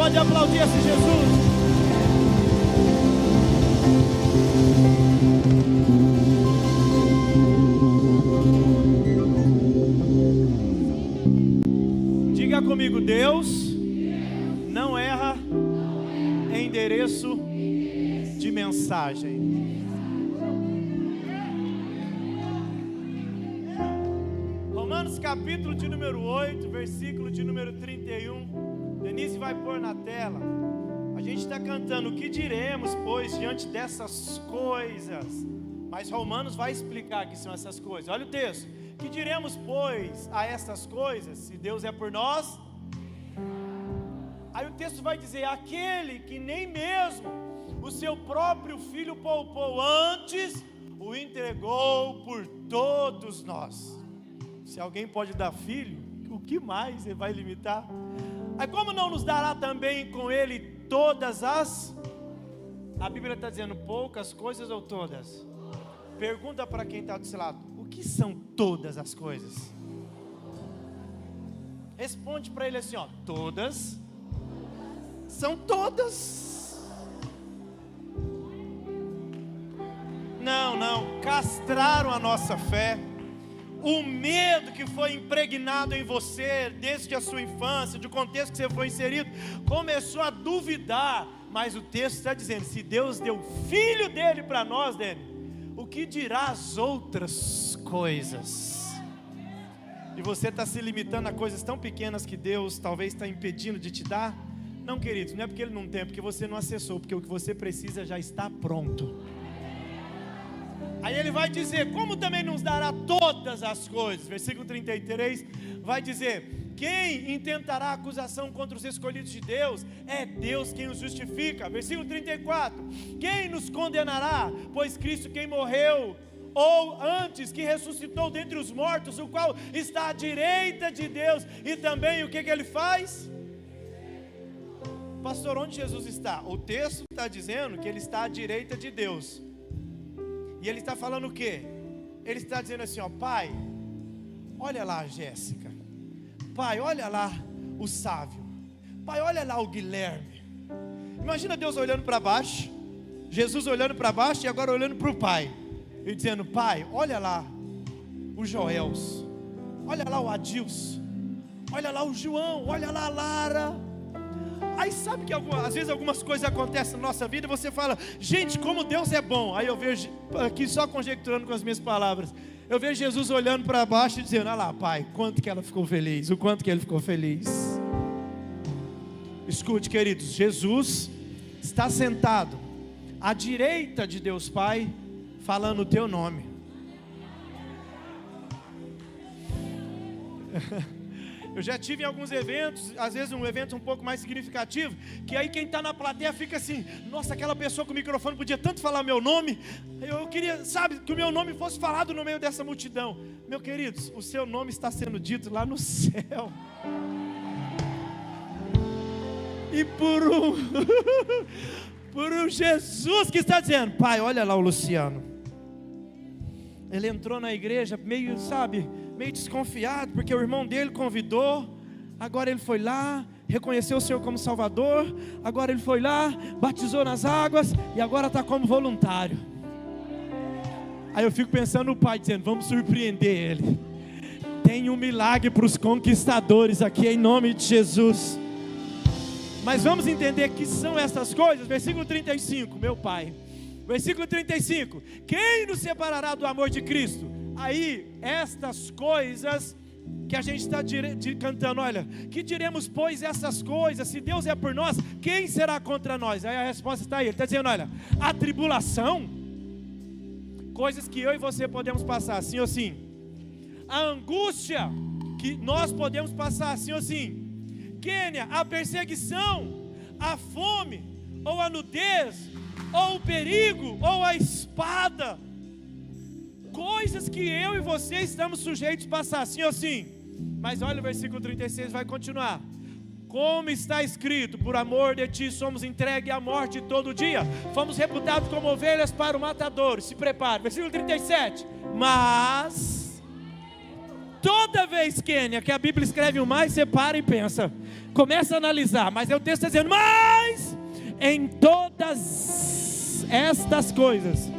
pode aplaudir esse Jesus? Diga comigo, Deus não erra em endereço de mensagem. Romanos capítulo de número 8, versículo de número 31. Denise vai pôr na tela. A gente está cantando: o que diremos, pois, diante dessas coisas? Mas Romanos vai explicar que são essas coisas. Olha o texto: que diremos, pois, a essas coisas? Se Deus é por nós. Aí o texto vai dizer: aquele que nem mesmo o seu próprio filho poupou, antes o entregou por todos nós. Se alguém pode dar filho, o que mais ele vai limitar? Aí como não nos dará também com ele todas as... A Bíblia está dizendo poucas coisas ou todas? Pergunta para quem está do seu lado: o que são todas as coisas? Responde para ele assim, ó: todas são todas. Não, castraram a nossa fé. O medo que foi impregnado em você desde a sua infância, do contexto que você foi inserido, começou a duvidar. Mas o texto está dizendo: se Deus deu o Filho dele para nós, o que dirá as outras coisas? E você está se limitando a coisas tão pequenas que Deus talvez está impedindo de te dar? Não, queridos, não é porque Ele não tem, é porque você não acessou, porque o que você precisa já está pronto. Aí ele vai dizer: como também nos dará todas as coisas? Versículo 33 vai dizer: quem intentará acusação contra os escolhidos de Deus? É Deus quem os justifica. Versículo 34: quem nos condenará? Pois Cristo quem morreu, ou antes que ressuscitou dentre os mortos, o qual está à direita de Deus, e também o que ele faz? Pastor, onde Jesus está? O texto está dizendo que Ele está à direita de Deus. E Ele está falando o quê? Ele está dizendo assim, ó: Pai, olha lá a Jéssica. Pai, olha lá o Sávio. Pai, olha lá o Guilherme. Imagina Deus olhando para baixo, Jesus olhando para baixo e agora olhando para o Pai, e dizendo: Pai, olha lá o Joels, olha lá o Adilson, olha lá o João, olha lá a Lara. Aí sabe que às vezes algumas coisas acontecem na nossa vida e você fala: gente, como Deus é bom. Aí eu vejo, aqui só conjecturando com as minhas palavras, eu vejo Jesus olhando para baixo e dizendo: olha lá, Pai, quanto que ela ficou feliz, o quanto que ele ficou feliz. Escute, queridos, Jesus está sentado à direita de Deus Pai, falando o teu nome. Eu já tive em alguns eventos, às vezes um evento um pouco mais significativo, que aí quem está na plateia fica assim: nossa, aquela pessoa com o microfone podia tanto falar meu nome. Eu queria, sabe, que o meu nome fosse falado no meio dessa multidão. Meu queridos, o seu nome está sendo dito lá no céu. E por um Jesus que está dizendo: Pai, olha lá o Luciano. Ele entrou na igreja meio, sabe, meio desconfiado, porque o irmão dele convidou. Agora ele foi lá, reconheceu o Senhor como Salvador. Agora ele foi lá, batizou nas águas e agora está como voluntário. Aí eu fico pensando no Pai dizendo: vamos surpreender ele. Tem um milagre para os conquistadores aqui em nome de Jesus. Mas vamos entender que são essas coisas. Versículo 35, meu Pai. Versículo 35: quem nos separará do amor de Cristo? Aí, estas coisas que a gente está cantando, olha: que diremos, pois, essas coisas? Se Deus é por nós, quem será contra nós? Aí a resposta está aí, ele está dizendo: olha, a tribulação, coisas que eu e você podemos passar assim ou assim. A angústia, que nós podemos passar assim ou assim. Quênia, a perseguição, a fome, ou a nudez, ou o perigo, ou a espada. Coisas que eu e você estamos sujeitos a passar assim ou assim. Mas olha o versículo 36, vai continuar: como está escrito, por amor de ti somos entregues à morte todo dia, fomos reputados como ovelhas para o matador. Se prepare, versículo 37: mas toda vez, Kênia, que a Bíblia escreve o mais, você para e pensa, começa a analisar, mas o texto está dizendo, mas em todas estas coisas,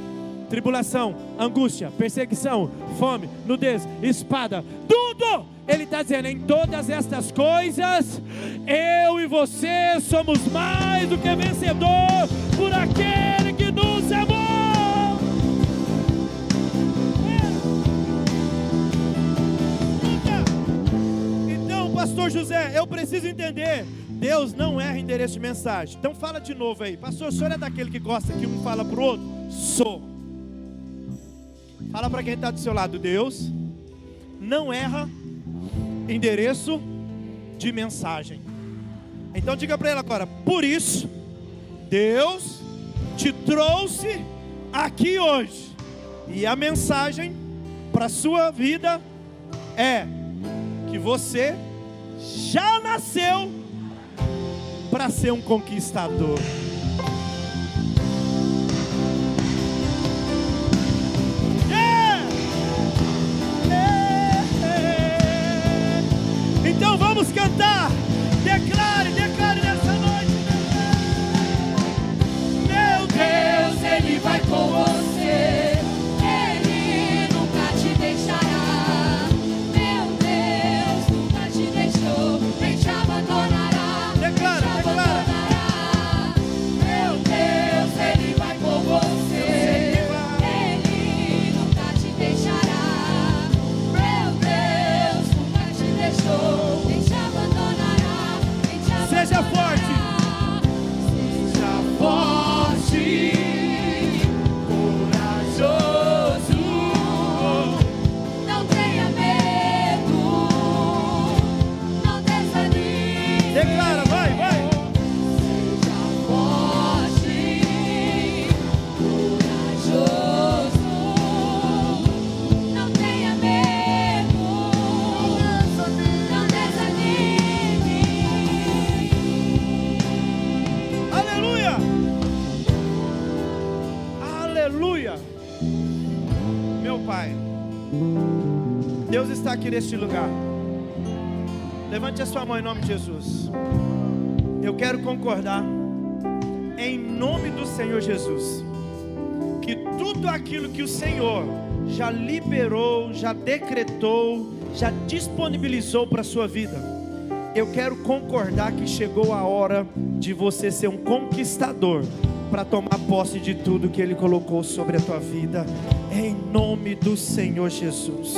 tribulação, angústia, perseguição, fome, nudez, espada, tudo, ele está dizendo, em todas estas coisas, eu e você somos mais do que vencedor, por aquele que nos amou. Então, pastor José, eu preciso entender, Deus não erra endereço de mensagem. Então fala de novo aí, pastor, o senhor é daquele que gosta que um fala para o outro? Sou. Fala para quem está do seu lado, Deus não erra endereço de mensagem. Então diga para ele agora, por isso Deus te trouxe aqui hoje, e a mensagem para a sua vida é que você já nasceu para ser um conquistador. Então vamos cantar, declare nessa noite, meu Deus, Ele vai com você, Ele nunca te deixará, meu Deus, nunca te deixou, nem te abandonará, declara, meu Deus, Ele vai com você, Ele nunca te deixará, meu Deus, nunca te deixou. Seja forte, corajoso, não tenha medo, não desanime. Declara, vai. Seja forte, corajoso, não tenha medo, não desanime. Aleluia! Aleluia! Meu Pai, Deus está aqui neste lugar. Levante a sua mão em nome de Jesus. Eu quero concordar, em nome do Senhor Jesus, que tudo aquilo que o Senhor já liberou, já decretou, já disponibilizou para a sua vida, eu quero concordar que chegou a hora de você ser um conquistador, para tomar posse de tudo que Ele colocou sobre a tua vida, em nome do Senhor Jesus.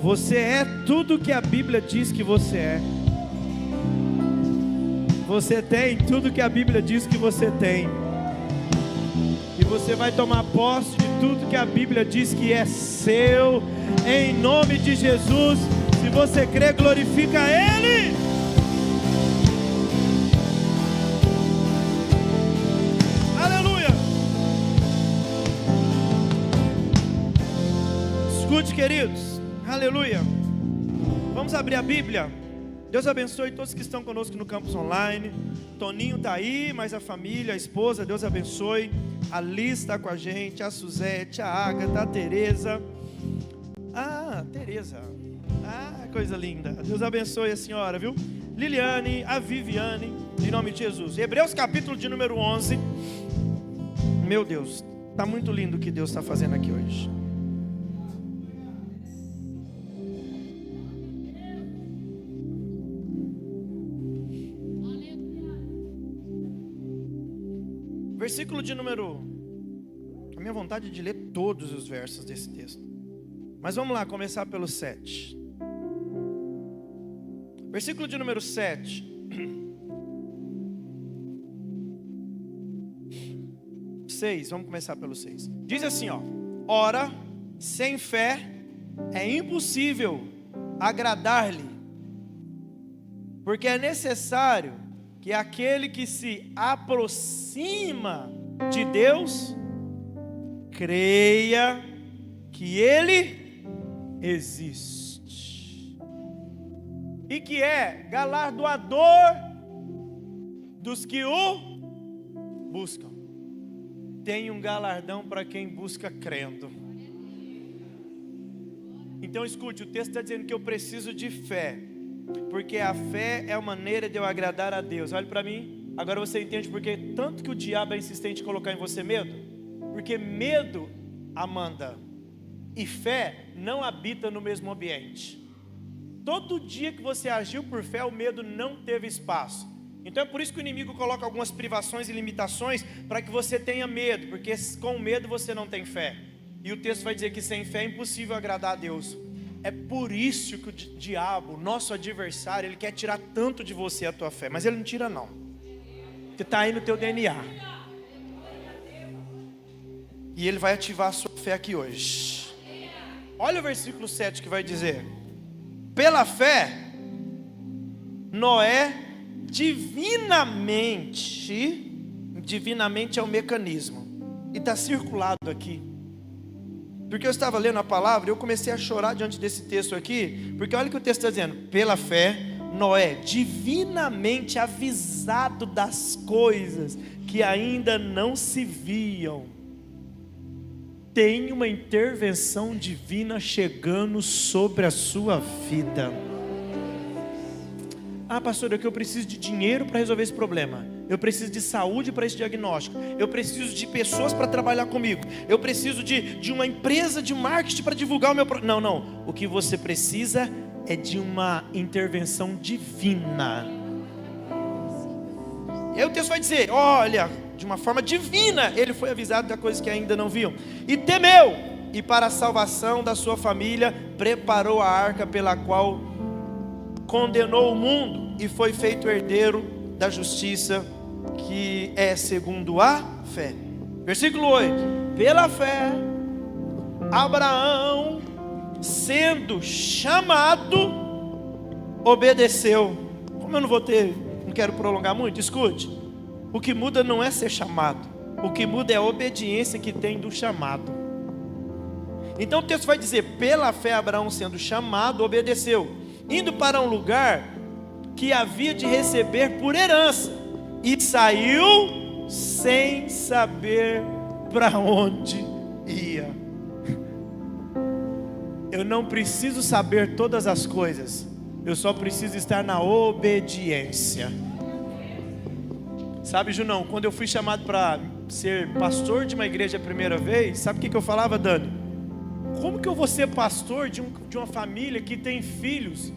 Você é tudo que a Bíblia diz que você é. Você tem tudo que a Bíblia diz que você tem. E você vai tomar posse de tudo que a Bíblia diz que é seu, em nome de Jesus. Se você crê, glorifica Ele. Aleluia. Escute, queridos. Aleluia. Vamos abrir a Bíblia. Deus abençoe todos que estão conosco no campus online. Toninho está aí, mas a família, a esposa, Deus abençoe. A Liz está com a gente, a Suzete, a Agatha, a Tereza. Tereza. Coisa linda. Deus abençoe a senhora, viu? Liliane, a Viviane, em nome de Jesus. Hebreus capítulo de número 11. Meu Deus, está muito lindo o que Deus está fazendo aqui hoje. Versículo de número... A minha vontade é de ler todos os versos desse texto. Mas vamos lá, começar pelo 7. Versículo de número 7. 6, vamos começar pelo 6. Diz assim, ó: ora, sem fé é impossível agradar-lhe, porque é necessário que aquele que se aproxima de Deus creia que Ele existe e que é galardoador dos que o buscam. Tem um galardão para quem busca crendo. Então escute, o texto está dizendo que eu preciso de fé, porque a fé é a maneira de eu agradar a Deus. Olha para mim, agora você entende porque tanto que o diabo é insistente em colocar em você medo? Porque medo amanda, e fé não habita no mesmo ambiente. Todo dia que você agiu por fé, o medo não teve espaço. Então é por isso que o inimigo coloca algumas privações e limitações, para que você tenha medo, porque com medo você não tem fé. E o texto vai dizer que sem fé é impossível agradar a Deus. É por isso que o diabo, nosso adversário, ele quer tirar tanto de você a tua fé. Mas ele não tira não, porque está aí no teu DNA. E ele vai ativar a sua fé aqui hoje. Olha o versículo 7 que vai dizer: pela fé, Noé divinamente é o mecanismo, e está circulado aqui, porque eu estava lendo a palavra e eu comecei a chorar diante desse texto aqui, porque olha o que o texto está dizendo: pela fé, Noé, divinamente avisado das coisas que ainda não se viam, tem uma intervenção divina chegando sobre a sua vida. Ah, pastor, é que eu preciso de dinheiro para resolver esse problema. Eu preciso de saúde para esse diagnóstico. Eu preciso de pessoas para trabalhar comigo. Eu preciso de uma empresa de marketing para divulgar o meu produto. Não. O que você precisa é de uma intervenção divina. E aí o texto vai dizer: olha, de uma forma divina, ele foi avisado da coisa que ainda não viam. E temeu, e para a salvação da sua família, preparou a arca pela qual condenou o mundo e foi feito herdeiro da justiça, que é segundo a fé. Versículo 8: pela fé, Abraão, sendo chamado, obedeceu. Como eu não quero prolongar muito, escute. O que muda não é ser chamado, o que muda é a obediência que tem do chamado. Então o texto vai dizer: pela fé, Abraão, sendo chamado, obedeceu, indo para um lugar que havia de receber por herança, e saiu sem saber para onde ia. Eu não preciso saber todas as coisas, eu só preciso estar na obediência. Sabe, Junão, quando eu fui chamado para ser pastor de uma igreja a primeira vez, sabe o que eu falava, Dani? Como que eu vou ser pastor de uma família que tem filhos?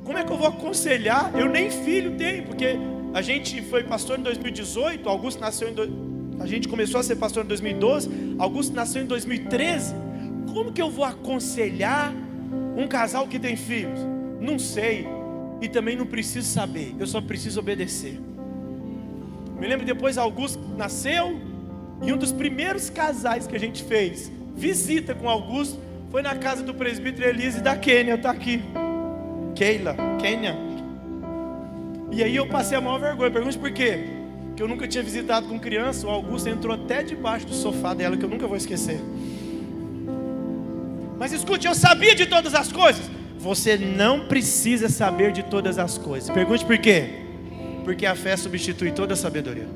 Como é que eu vou aconselhar? Eu nem filho tenho, porque a gente foi pastor em 2018, Augusto nasceu a gente começou a ser pastor em 2012, Augusto nasceu em 2013. Como que eu vou aconselhar um casal que tem filhos? Não sei, e também não preciso saber, eu só preciso obedecer. Me lembro, depois Augusto nasceu, e um dos primeiros casais que a gente fez visita com Augusto foi na casa do presbítero Elise da Quênia, está aqui, Quênia. E aí eu passei a maior vergonha. Pergunte por quê? Porque eu nunca tinha visitado com criança. O Augusto entrou até debaixo do sofá dela, que eu nunca vou esquecer. Mas escute, eu sabia de todas as coisas. Você não precisa saber de todas as coisas. Pergunte por quê? Porque a fé substitui toda a sabedoria.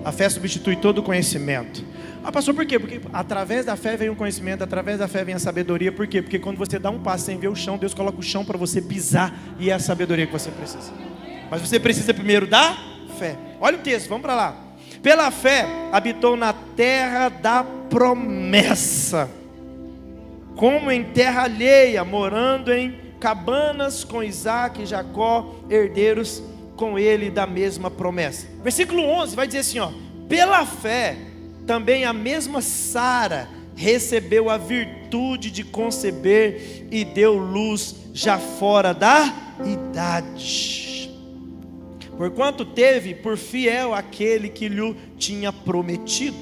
A fé substitui todo o conhecimento. Ah, pastor, por quê? Porque através da fé vem o conhecimento, através da fé vem a sabedoria. Por quê? Porque quando você dá um passo sem ver o chão, Deus coloca o chão para você pisar, e é a sabedoria que você precisa. Mas você precisa primeiro da fé. Olha o texto, vamos para lá. Pela fé habitou na terra da promessa, como em terra alheia, morando em cabanas com Isaac e Jacó, herdeiros com ele da mesma promessa. Versículo 11 vai dizer assim, ó: pela fé também a mesma Sara recebeu a virtude de conceber e deu luz já fora da idade, porquanto teve por fiel aquele que lhe tinha prometido.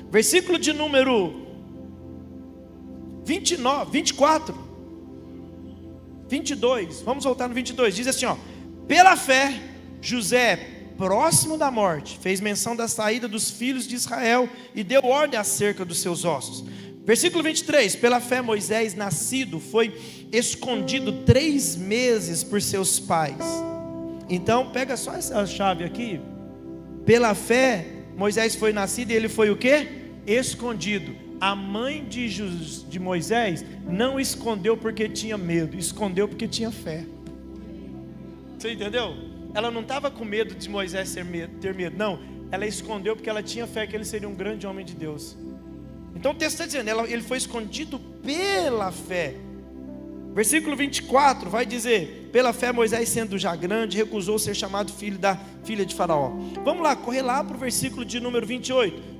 Versículo de número 29, 24, 22, vamos voltar no 22, diz assim, ó: pela fé José, próximo da morte, fez menção da saída dos filhos de Israel e deu ordem acerca dos seus ossos. Versículo 23, pela fé Moisés, nascido, foi escondido 3 meses por seus pais. Então pega só essa chave aqui. Pela fé Moisés foi nascido e ele foi o quê? Escondido, A mãe de Moisés não escondeu porque tinha medo, escondeu porque tinha fé. Você entendeu? Ela não estava com medo de Moisés ter medo, não. Ela escondeu porque ela tinha fé que ele seria um grande homem de Deus. Então o texto está dizendo, ele foi escondido pela fé. Versículo 24 vai dizer: pela fé Moisés, sendo já grande, recusou ser chamado filho da filha de Faraó. Vamos lá, correr lá para o versículo de número 29.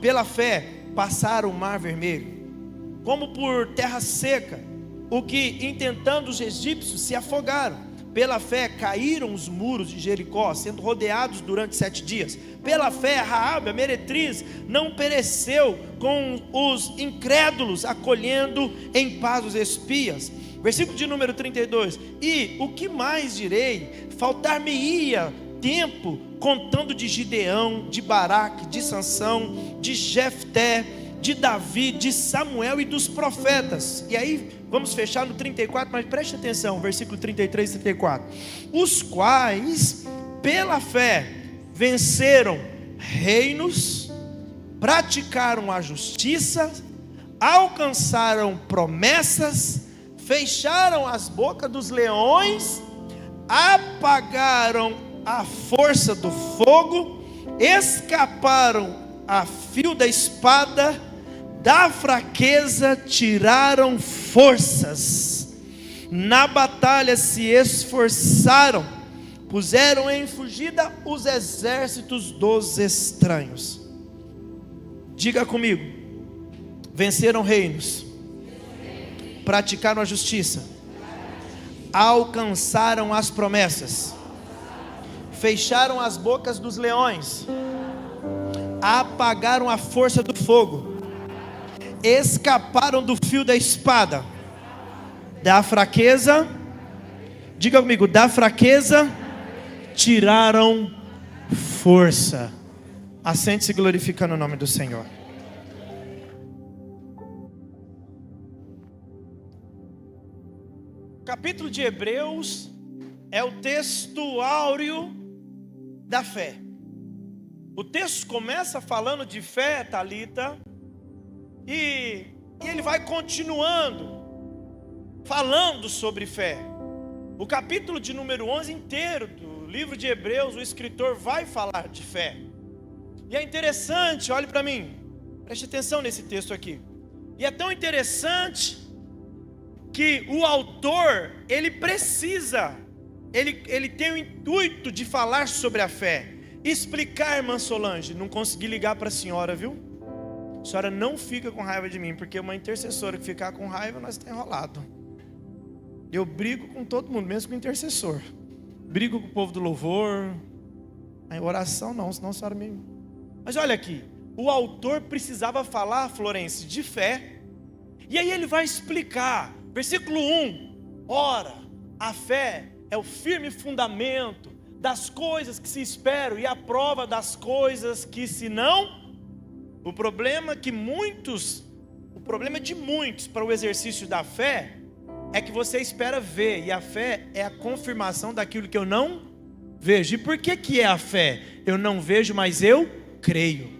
Pela fé passaram o mar vermelho, como por terra seca, o que intentando os egípcios se afogaram. Pela fé caíram os muros de Jericó, sendo rodeados durante 7 dias. Pela fé Raabe, a meretriz, não pereceu com os incrédulos, acolhendo em paz os espias. Versículo de número 32. E o que mais direi? Faltar-me-ia tempo contando de Gideão, de Baraque, de Sansão, de Jefté, de Davi, de Samuel e dos profetas. E aí vamos fechar no 34, mas preste atenção, versículo 33 e 34. Os quais pela fé venceram reinos, praticaram a justiça, alcançaram promessas, fecharam as bocas dos leões, apagaram a força do fogo, escaparam a fio da espada, da fraqueza tiraram forças, na batalha se esforçaram, puseram em fugida os exércitos dos estranhos. Diga comigo: venceram reinos, praticaram a justiça, alcançaram as promessas, fecharam as bocas dos leões, apagaram a força do fogo, escaparam do fio da espada, da fraqueza, diga comigo, da fraqueza tiraram força. Assente-se glorificando o nome do Senhor. O capítulo de Hebreus é o texto áureo da fé. O texto começa falando de fé, Talita, e ele vai continuando falando sobre fé. O capítulo de número 11 inteiro do livro de Hebreus, o escritor vai falar de fé. E é interessante, olhe para mim, preste atenção nesse texto aqui. E é tão interessante que o autor, ele tem o intuito de falar sobre a fé. Explicar, irmã Solange, não consegui ligar para a senhora, viu? A senhora não fica com raiva de mim, porque uma intercessora que ficar com raiva, nós estamos enrolados. Eu brigo com todo mundo, mesmo com o intercessor. Brigo com o povo do louvor. A oração não, senão a senhora me... Mas olha aqui, o autor precisava falar, Florence, de fé. E aí ele vai explicar, versículo 1. Ora, a fé é o firme fundamento das coisas que se esperam e a prova das coisas que se não... O problema de muitos para o exercício da fé é que você espera ver, e a fé é a confirmação daquilo que eu não vejo. E por que é a fé? Eu não vejo, mas eu creio.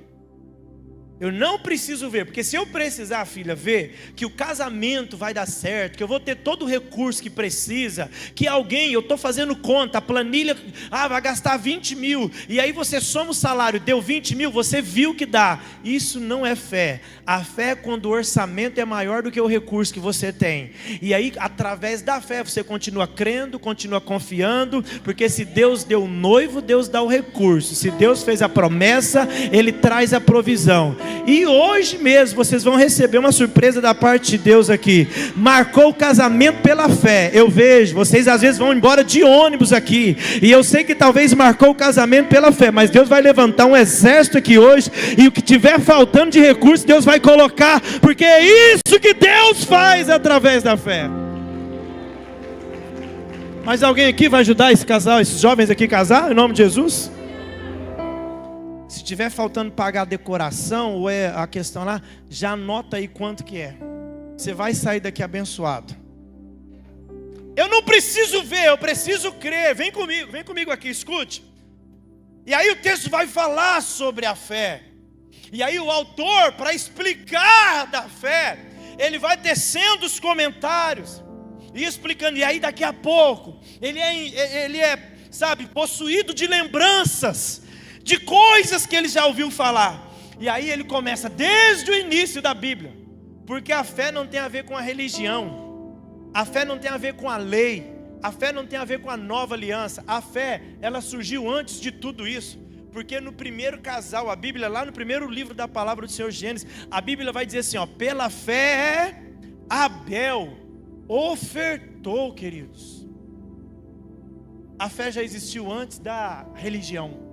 Eu não preciso ver, porque se eu precisar, filha, ver que o casamento vai dar certo, que eu vou ter todo o recurso que precisa, que alguém, eu estou fazendo conta, a planilha, vai gastar 20 mil, e aí você soma o salário, deu 20 mil, você viu que dá. Isso não é fé. A fé é quando o orçamento é maior do que o recurso que você tem. E aí, através da fé, você continua crendo, continua confiando, porque se Deus deu o noivo, Deus dá o recurso. Se Deus fez a promessa, Ele traz a provisão. E hoje mesmo vocês vão receber uma surpresa da parte de Deus aqui. Marcou o casamento pela fé. Eu vejo, vocês às vezes vão embora de ônibus aqui, e eu sei que talvez marcou o casamento pela fé, mas Deus vai levantar um exército aqui hoje, e o que tiver faltando de recurso, Deus vai colocar, porque é isso que Deus faz através da fé. Mas alguém aqui vai ajudar esse casal, esses jovens aqui a casar, em nome de Jesus? Se tiver faltando pagar a decoração, ou é a questão lá, já anota aí quanto que é. Você vai sair daqui abençoado. Eu não preciso ver, eu preciso crer. Vem comigo aqui, escute. E aí o texto vai falar sobre a fé. E aí o autor, para explicar da fé, ele vai tecendo os comentários e explicando. E aí daqui a pouco ele é, sabe, possuído de lembranças de coisas que ele já ouviu falar. E aí ele começa desde o início da Bíblia, porque a fé não tem a ver com a religião, a fé não tem a ver com a lei, a fé não tem a ver com a nova aliança. A fé, ela surgiu antes de tudo isso. Porque no primeiro casal, a Bíblia, lá no primeiro livro da palavra do Senhor Gênesis, a Bíblia vai dizer assim, ó, pela fé Abel ofertou, queridos. A fé já existiu antes da religião.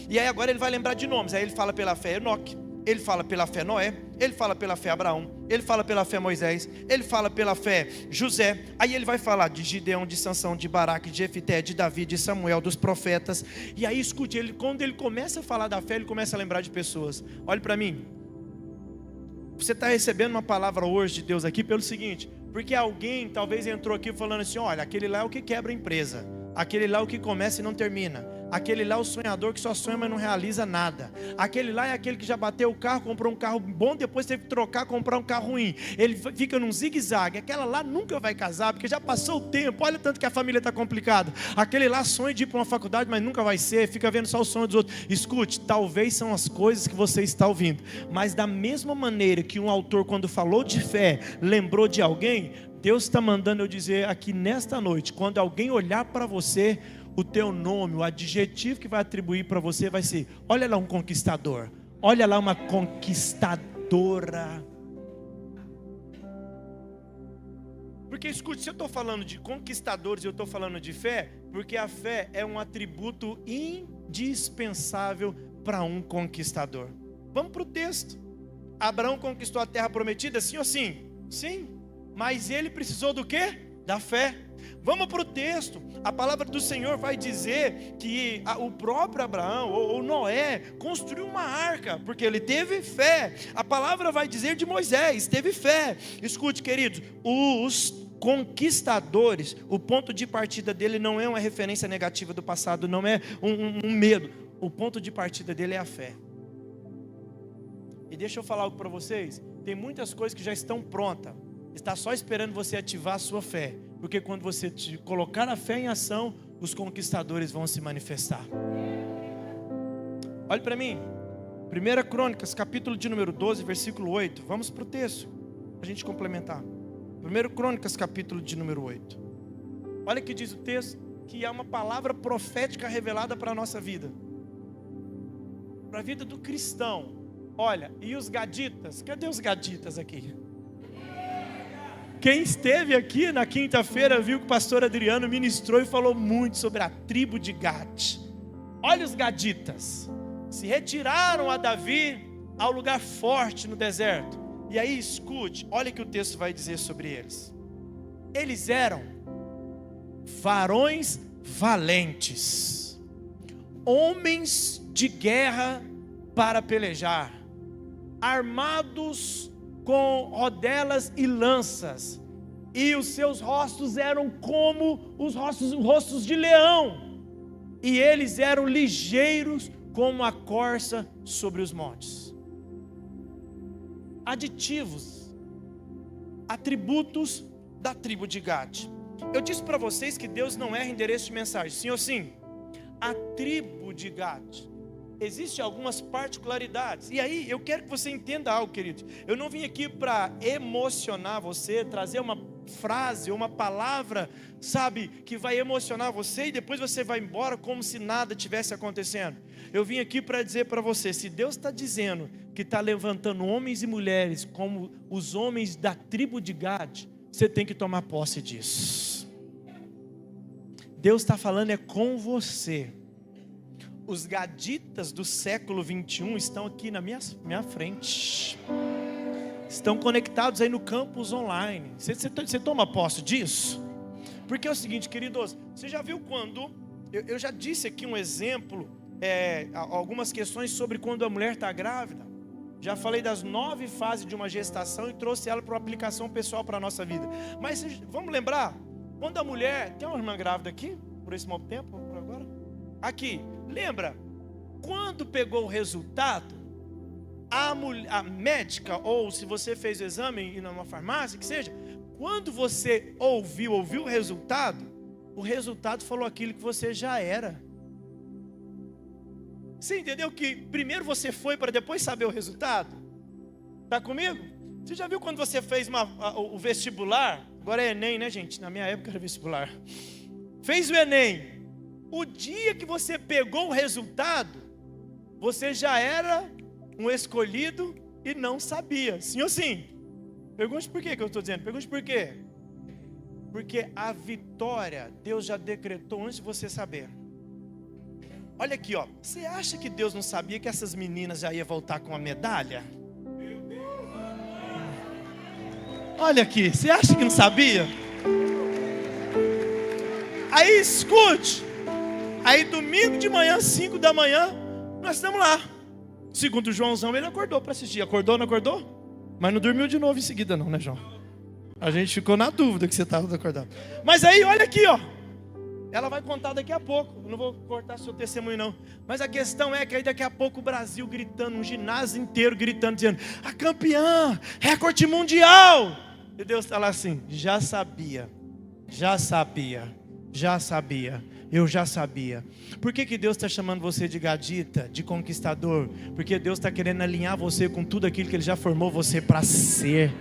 E aí agora ele vai lembrar de nomes. Aí ele fala pela fé Enoque, ele fala pela fé Noé, ele fala pela fé Abraão, ele fala pela fé Moisés, ele fala pela fé José. Aí ele vai falar de Gideão, de Sansão, de Baraque, de Jefité, de Davi, de Samuel, dos profetas. E aí escute, quando ele começa a falar da fé, ele começa a lembrar de pessoas. Olhe para mim, você está recebendo uma palavra hoje de Deus aqui pelo seguinte, porque alguém talvez entrou aqui falando assim, olha, aquele lá é o que quebra a empresa, aquele lá é o que começa e não termina, aquele lá é o sonhador que só sonha mas não realiza nada, aquele lá é aquele que já bateu o carro, comprou um carro bom, depois teve que trocar, comprar um carro ruim, ele fica num zigue-zague, aquela lá nunca vai casar, porque já passou o tempo, olha tanto que a família está complicada, aquele lá sonha de ir para uma faculdade, mas nunca vai ser, fica vendo só o sonho dos outros. Escute, talvez são as coisas que você está ouvindo, mas da mesma maneira que um autor quando falou de fé, lembrou de alguém, Deus está mandando eu dizer aqui nesta noite, quando alguém olhar para você, o teu nome, o adjetivo que vai atribuir para você vai ser, olha lá um conquistador, olha lá uma conquistadora. Porque escute, se eu estou falando de conquistadores e eu estou falando de fé, porque a fé é um atributo indispensável para um conquistador. Vamos para o texto. Abraão conquistou a terra prometida, sim ou sim? Sim. Mas ele precisou do quê? Da fé. Vamos para o texto. A palavra do Senhor vai dizer que o próprio Abraão ou Noé construiu uma arca, porque ele teve fé. A palavra vai dizer de Moisés, teve fé. Escute, queridos, os conquistadores, o ponto de partida dele não é uma referência negativa do passado, não é um medo. O ponto de partida dele é a fé. E deixa eu falar algo para vocês. Tem muitas coisas que já estão prontas, está só esperando você ativar a sua fé, porque quando você colocar a fé em ação, os conquistadores vão se manifestar. Olhe para mim, 1 Crônicas, capítulo de número 12, versículo 8, vamos para o texto, para a gente complementar. 1 Crônicas, capítulo de número 8, olha que diz o texto, que é uma palavra profética revelada para a nossa vida, para a vida do cristão. Olha, e os gaditas, cadê os gaditas aqui? Quem esteve aqui na quinta-feira viu que o pastor Adriano ministrou e falou muito sobre a tribo de Gad. Olha os gaditas, se retiraram a Davi ao lugar forte no deserto. E aí escute, olha o que o texto vai dizer sobre eles. Eles eram varões valentes, homens de guerra para pelejar, armados com rodelas e lanças, e os seus rostos eram como os rostos de leão, e eles eram ligeiros como a corça sobre os montes. Aditivos, atributos da tribo de Gad. Eu disse para vocês que Deus não erra endereço de mensagem, sim ou sim? A tribo de Gad, existem algumas particularidades. E aí eu quero que você entenda algo, querido. Eu não vim aqui para emocionar você, trazer uma frase, uma palavra, sabe, que vai emocionar você e depois você vai embora como se nada tivesse acontecendo. Eu vim aqui para dizer para você, se Deus está dizendo que está levantando homens e mulheres como os homens da tribo de Gad, você tem que tomar posse disso. Deus está falando é com você. Os gaditas do século 21 estão aqui na minha frente, estão conectados aí no campus online. Você toma posse disso? Porque é o seguinte, queridos, você já viu quando, eu já disse aqui um exemplo, algumas questões sobre quando a mulher está grávida. Já falei das 9 fases de uma gestação e trouxe ela para uma aplicação pessoal para a nossa vida. Mas vamos lembrar, quando a mulher, tem uma irmã grávida aqui, por esse mau tempo, por agora? Aqui, lembra, quando pegou o resultado, a médica, ou se você fez o exame e numa farmácia, que seja, quando você ouviu o resultado falou aquilo que você já era. Você entendeu que primeiro você foi para depois saber o resultado? Está comigo? Você já viu quando você fez o vestibular? Agora é Enem, né, gente? Na minha época era vestibular. Fez o Enem. O dia que você pegou o resultado, você já era um escolhido e não sabia. Sim ou sim? Pergunte por que eu estou dizendo. Pergunte por quê. Porque a vitória Deus já decretou antes de você saber. Olha aqui, ó. Você acha que Deus não sabia que essas meninas já iam voltar com a medalha? Olha aqui, você acha que não sabia? Aí escute. Aí domingo de manhã, 5 da manhã, nós estamos lá. Segundo o Joãozão, ele acordou para assistir. Acordou, não acordou? Mas não dormiu de novo em seguida não, né, João? A gente ficou na dúvida que você estava acordado. Mas aí, olha aqui, ó. Ela vai contar daqui a pouco. Eu não vou cortar seu testemunho não. Mas a questão é que aí daqui a pouco o Brasil gritando, um ginásio inteiro gritando, dizendo: a campeã, recorde mundial. E Deus está lá assim: já sabia, já sabia, já sabia. Eu já sabia. Por que Deus está chamando você de gadita, de conquistador? Porque Deus está querendo alinhar você com tudo aquilo que Ele já formou você para ser.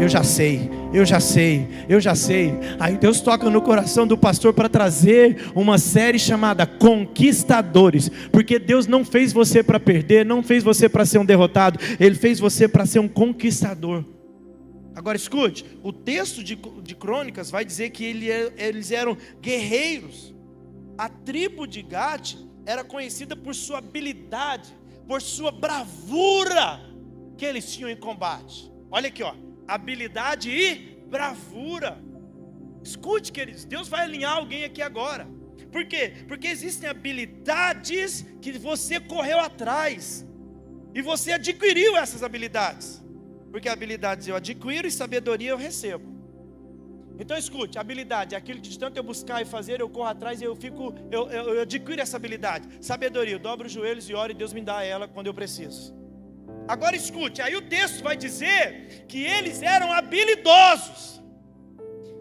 Eu já sei, eu já sei, eu já sei. Aí Deus toca no coração do pastor para trazer uma série chamada Conquistadores. Porque Deus não fez você para perder, não fez você para ser um derrotado. Ele fez você para ser um conquistador. Agora escute, o texto de Crônicas vai dizer que eles eram guerreiros. A tribo de Gad era conhecida por sua habilidade, por sua bravura que eles tinham em combate. Olha aqui, ó, habilidade e bravura. Escute, queridos, Deus vai alinhar alguém aqui agora. Por quê? Porque existem habilidades que você correu atrás e você adquiriu essas habilidades. Porque habilidades eu adquiro e sabedoria eu recebo. Então escute, habilidade é aquilo que de tanto eu buscar e fazer, eu corro atrás e eu adquiro essa habilidade. Sabedoria, eu dobro os joelhos e oro e Deus me dá ela quando eu preciso. Agora escute, aí o texto vai dizer que eles eram habilidosos.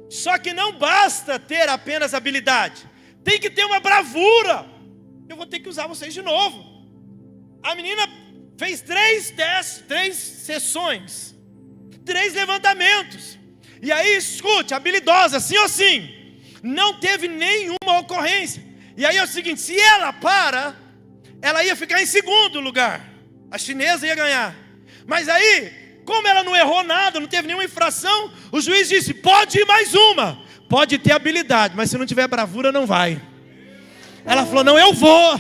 Só que não basta ter apenas habilidade, tem que ter uma bravura. Eu vou ter que usar vocês de novo. A menina fez 3 testes, 3 sessões, 3 levantamentos. E aí escute, habilidosa, sim ou sim, não teve nenhuma ocorrência. E aí é o seguinte, se ela para, ela ia ficar em segundo lugar, a chinesa ia ganhar. Mas aí, como ela não errou nada, não teve nenhuma infração, o juiz disse: pode ir mais uma. Pode ter habilidade, mas se não tiver bravura não vai. Ela falou: não, eu vou.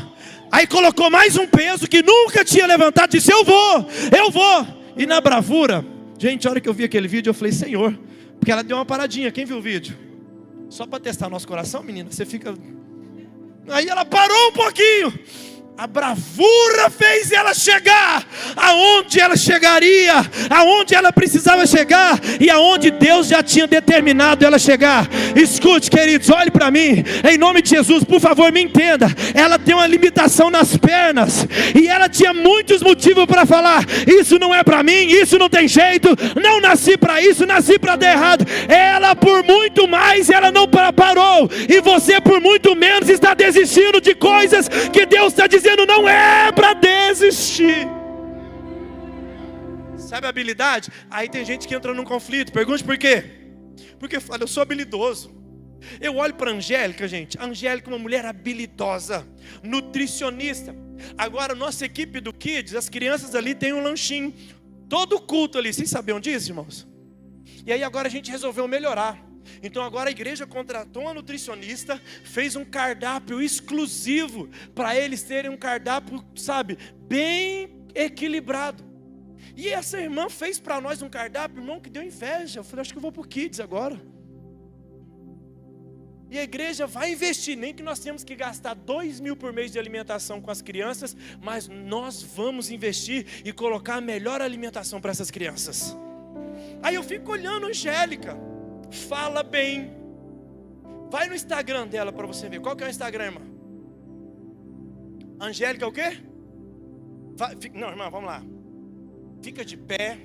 Aí colocou mais um peso que nunca tinha levantado, disse: eu vou. E na bravura, gente, a hora que eu vi aquele vídeo eu falei: Senhor, porque ela deu uma paradinha. Quem viu o vídeo? Só para testar nosso coração, menina, você fica... Aí ela parou um pouquinho. A bravura fez ela chegar aonde ela chegaria, aonde ela precisava chegar e aonde Deus já tinha determinado ela chegar. Escute, queridos, olhe para mim, em nome de Jesus, por favor, me entenda. Ela tem uma limitação nas pernas e ela tinha muitos motivos para falar: isso não é para mim, isso não tem jeito, não nasci para isso, nasci para dar errado. Ela por muito mais, ela não parou, e você por muito menos está desistindo de coisas que Deus está dizendo não é para desistir. Sabe a habilidade? Aí tem gente que entra num conflito. Pergunte por quê? Porque fala: eu sou habilidoso. Eu olho para a Angélica, gente. A Angélica é uma mulher habilidosa, nutricionista. Agora nossa equipe do Kids, as crianças ali têm um lanchinho todo culto ali. Vocês sabiam disso, irmãos? E aí agora a gente resolveu melhorar. Então agora a igreja contratou uma nutricionista, fez um cardápio exclusivo para eles terem um cardápio, sabe, bem equilibrado. E essa irmã fez para nós um cardápio, irmão, que deu inveja. Eu falei: acho que eu vou para o Kids agora. E a igreja vai investir, nem que nós temos que gastar 2.000 por mês de alimentação com as crianças, mas nós vamos investir e colocar a melhor alimentação para essas crianças. Aí eu fico olhando a Angélica, fala bem. Vai no Instagram dela para você ver. Qual que é o Instagram, irmã? Angélica o quê? Não, irmã, vamos lá. Fica de pé.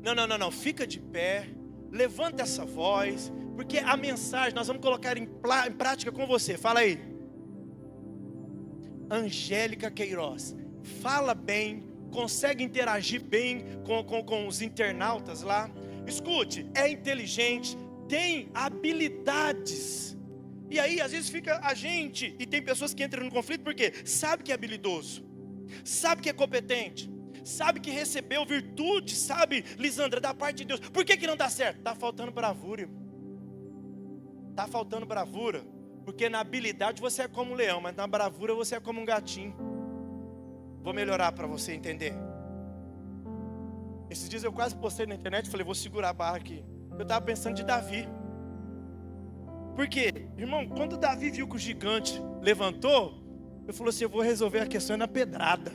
Não, fica de pé. Levanta essa voz, porque a mensagem nós vamos colocar em prática com você. Fala aí. Angélica Queiroz. Fala bem, consegue interagir bem com os internautas lá. Escute, é inteligente, tem habilidades. E aí às vezes fica a gente, e tem pessoas que entram no conflito porque sabe que é habilidoso, sabe que é competente, sabe que recebeu virtude, sabe, Lisandra, da parte de Deus. Por que não dá certo? Está faltando bravura, irmão. Está faltando bravura. Porque na habilidade você é como um leão, mas na bravura você é como um gatinho. Vou melhorar para você entender. Esses dias eu quase postei na internet, falei, vou segurar a barra aqui. Eu estava pensando de Davi. Por quê? Irmão, quando Davi viu que o gigante levantou, eu falei assim, eu vou resolver a questão na pedrada.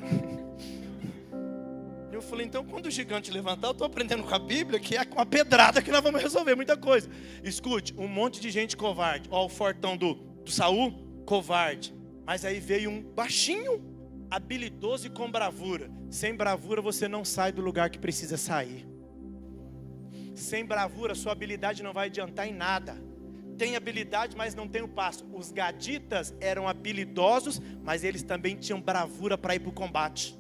Eu falei, então quando o gigante levantar, eu estou aprendendo com a Bíblia que é com a pedrada que nós vamos resolver muita coisa. Escute, um monte de gente covarde. Ó, o fortão do Saul, covarde. Mas aí veio um baixinho, habilidoso e com bravura. Sem bravura você não sai do lugar que precisa sair. Sem bravura sua habilidade não vai adiantar em nada. Tem habilidade, mas não tem o passo. Os gaditas eram habilidosos, mas eles também tinham bravura para ir para o combate.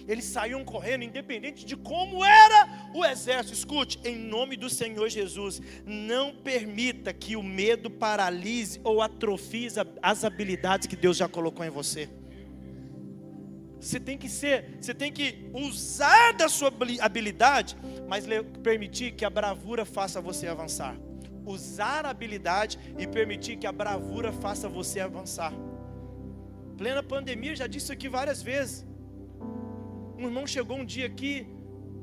Eles saíam correndo, independente de como era o exército. Escute, em nome do Senhor Jesus, não permita que o medo paralise ou atrofie as habilidades que Deus já colocou em você. Você tem que usar da sua habilidade, mas permitir que a bravura faça você avançar. Usar a habilidade e permitir que a bravura faça você avançar. Plena pandemia, já disse isso aqui várias vezes. Um irmão chegou um dia aqui,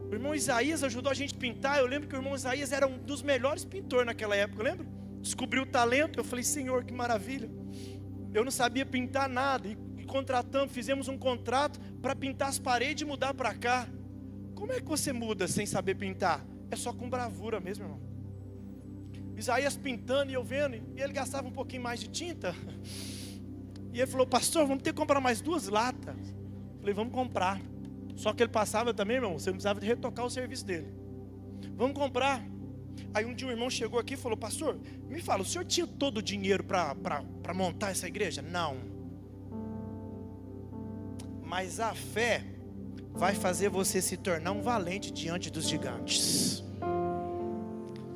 o irmão Isaías ajudou a gente a pintar. Eu lembro que o irmão Isaías era um dos melhores pintores naquela época, lembra? Descobriu o talento, eu falei, Senhor, que maravilha. Eu não sabia pintar nada, e contratamos, fizemos um contrato para pintar as paredes e mudar para cá. Como é que você muda sem saber pintar? É só com bravura mesmo, irmão. Isaías pintando e eu vendo, e ele gastava um pouquinho mais de tinta. E ele falou, pastor, vamos ter que comprar mais 2 latas. Eu falei, vamos comprar. Só que ele passava também, irmão, você não precisava de retocar o serviço dele. Vamos comprar. Aí um dia um irmão chegou aqui e falou, pastor, me fala, o senhor tinha todo o dinheiro para montar essa igreja? Não. Mas a fé vai fazer você se tornar um valente diante dos gigantes.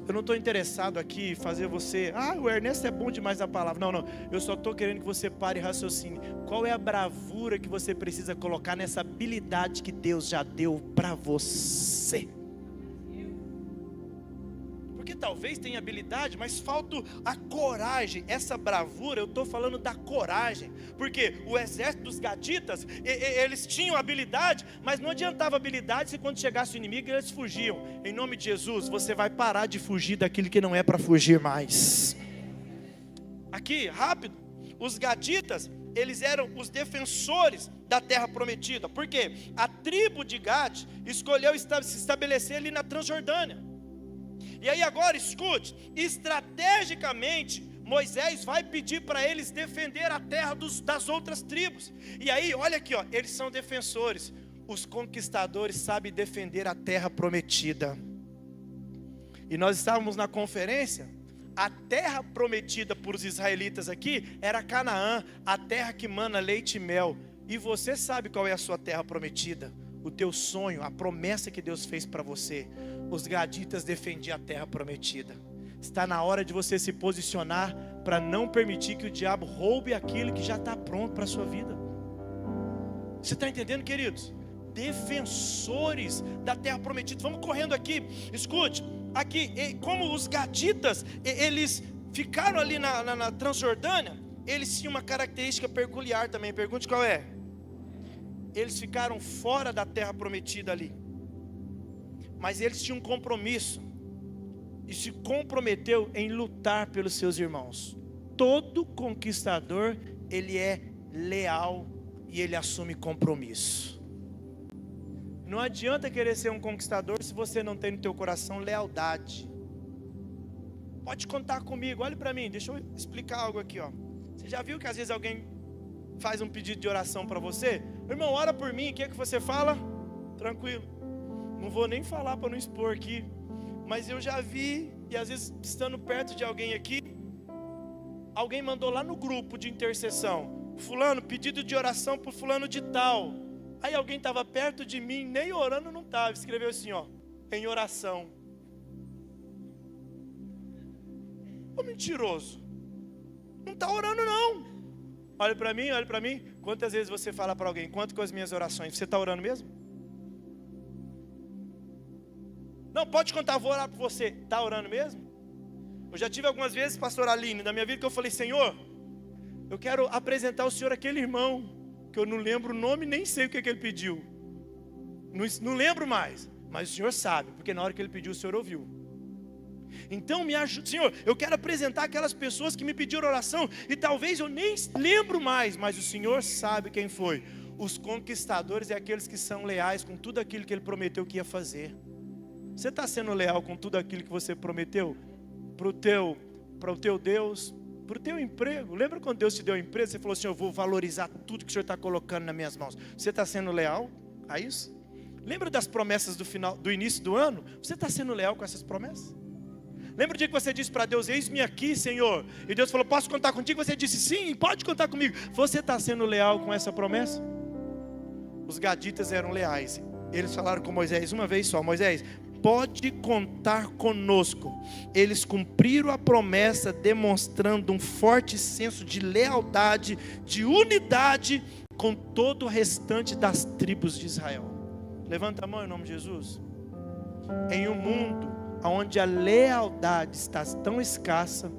Eu não estou interessado aqui em fazer você, o Ernesto é bom demais a palavra. Não, eu só estou querendo que você pare e raciocine. Qual é a bravura que você precisa colocar nessa habilidade que Deus já deu para você? Porque talvez tenha habilidade, mas falta a coragem. Essa bravura, eu estou falando da coragem. Porque o exército dos gaditas, eles tinham habilidade, mas não adiantava habilidade se quando chegasse o inimigo eles fugiam. Em nome de Jesus, você vai parar de fugir daquilo que não é para fugir mais. Aqui, rápido, os gaditas, eles eram os defensores da terra prometida. Porque a tribo de Gad escolheu se estabelecer ali na Transjordânia. E aí agora escute, estrategicamente Moisés vai pedir para eles defender a terra das outras tribos. E aí olha aqui, eles são defensores. Os conquistadores sabem defender a terra prometida. E nós estávamos na conferência. A terra prometida por os israelitas aqui era Canaã, a terra que mana leite e mel. E você sabe qual é a sua terra prometida? O teu sonho, a promessa que Deus fez para você. Os gaditas defendiam a terra prometida. Está na hora de você se posicionar para não permitir que o diabo roube aquilo que já está pronto para a sua vida. Você está entendendo, queridos? Defensores da terra prometida. Vamos correndo aqui. Escute, aqui, como os gaditas, eles ficaram ali na Transjordânia, eles tinham uma característica peculiar também. Pergunte qual é? Eles ficaram fora da terra prometida ali. Mas eles tinham um compromisso. E se comprometeu em lutar pelos seus irmãos. Todo conquistador, ele é leal e ele assume compromisso. Não adianta querer ser um conquistador se você não tem no teu coração lealdade. Pode contar comigo, olhe para mim, deixa eu explicar algo aqui. Você já viu que às vezes alguém faz um pedido de oração para você? Irmão, ora por mim, o que é que você fala? Tranquilo. Não vou nem falar para não expor aqui, mas eu já vi, e às vezes estando perto de alguém aqui, alguém mandou lá no grupo de intercessão: fulano, pedido de oração para fulano de tal. Aí alguém estava perto de mim, nem orando não estava, escreveu assim, ó, em oração. Ô mentiroso, não está orando não. Olha para mim, quantas vezes você fala para alguém: quanto com as minhas orações, você está orando mesmo? Não, pode contar, vou orar por você. Está orando mesmo? Eu já tive algumas vezes, pastor Aline, na minha vida, que eu falei: Senhor, eu quero apresentar ao Senhor aquele irmão, que eu não lembro o nome, nem sei o que ele pediu. Não lembro mais, mas o Senhor sabe, porque na hora que ele pediu, o Senhor ouviu. Então me ajuda, Senhor, eu quero apresentar aquelas pessoas que me pediram oração, e talvez eu nem lembro mais, mas o Senhor sabe quem foi. Os conquistadores é aqueles que são leais com tudo aquilo que Ele prometeu que ia fazer. Você está sendo leal com tudo aquilo que você prometeu? Para o teu Deus, para o teu emprego. Lembra quando Deus te deu um emprego? Você falou assim: eu vou valorizar tudo que o Senhor está colocando nas minhas mãos. Você está sendo leal a isso? Lembra das promessas do início do ano? Você está sendo leal com essas promessas? Lembra o dia que você disse para Deus: eis-me aqui, Senhor, e Deus falou: posso contar contigo? Você disse: sim, pode contar comigo. Você está sendo leal com essa promessa? Os gaditas eram leais. Eles falaram com Moisés uma vez só: Moisés, pode contar conosco. Eles cumpriram a promessa, demonstrando um forte senso de lealdade, de unidade com todo o restante das tribos de Israel. Levanta a mão em nome de Jesus. Em um mundo onde a lealdade está tão escassa,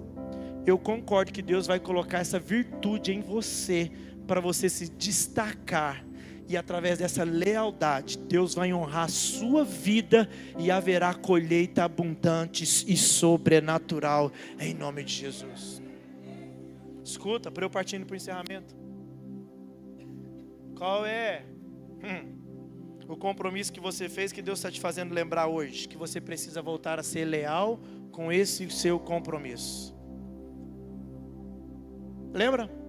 eu concordo que Deus vai colocar essa virtude em você, para você se destacar. E através dessa lealdade, Deus vai honrar a sua vida, e haverá colheita abundante e sobrenatural, em nome de Jesus. Escuta, para eu partindo para o encerramento, qual é o compromisso que você fez, que Deus está te fazendo lembrar hoje? Que você precisa voltar a ser leal com esse seu compromisso. Lembra?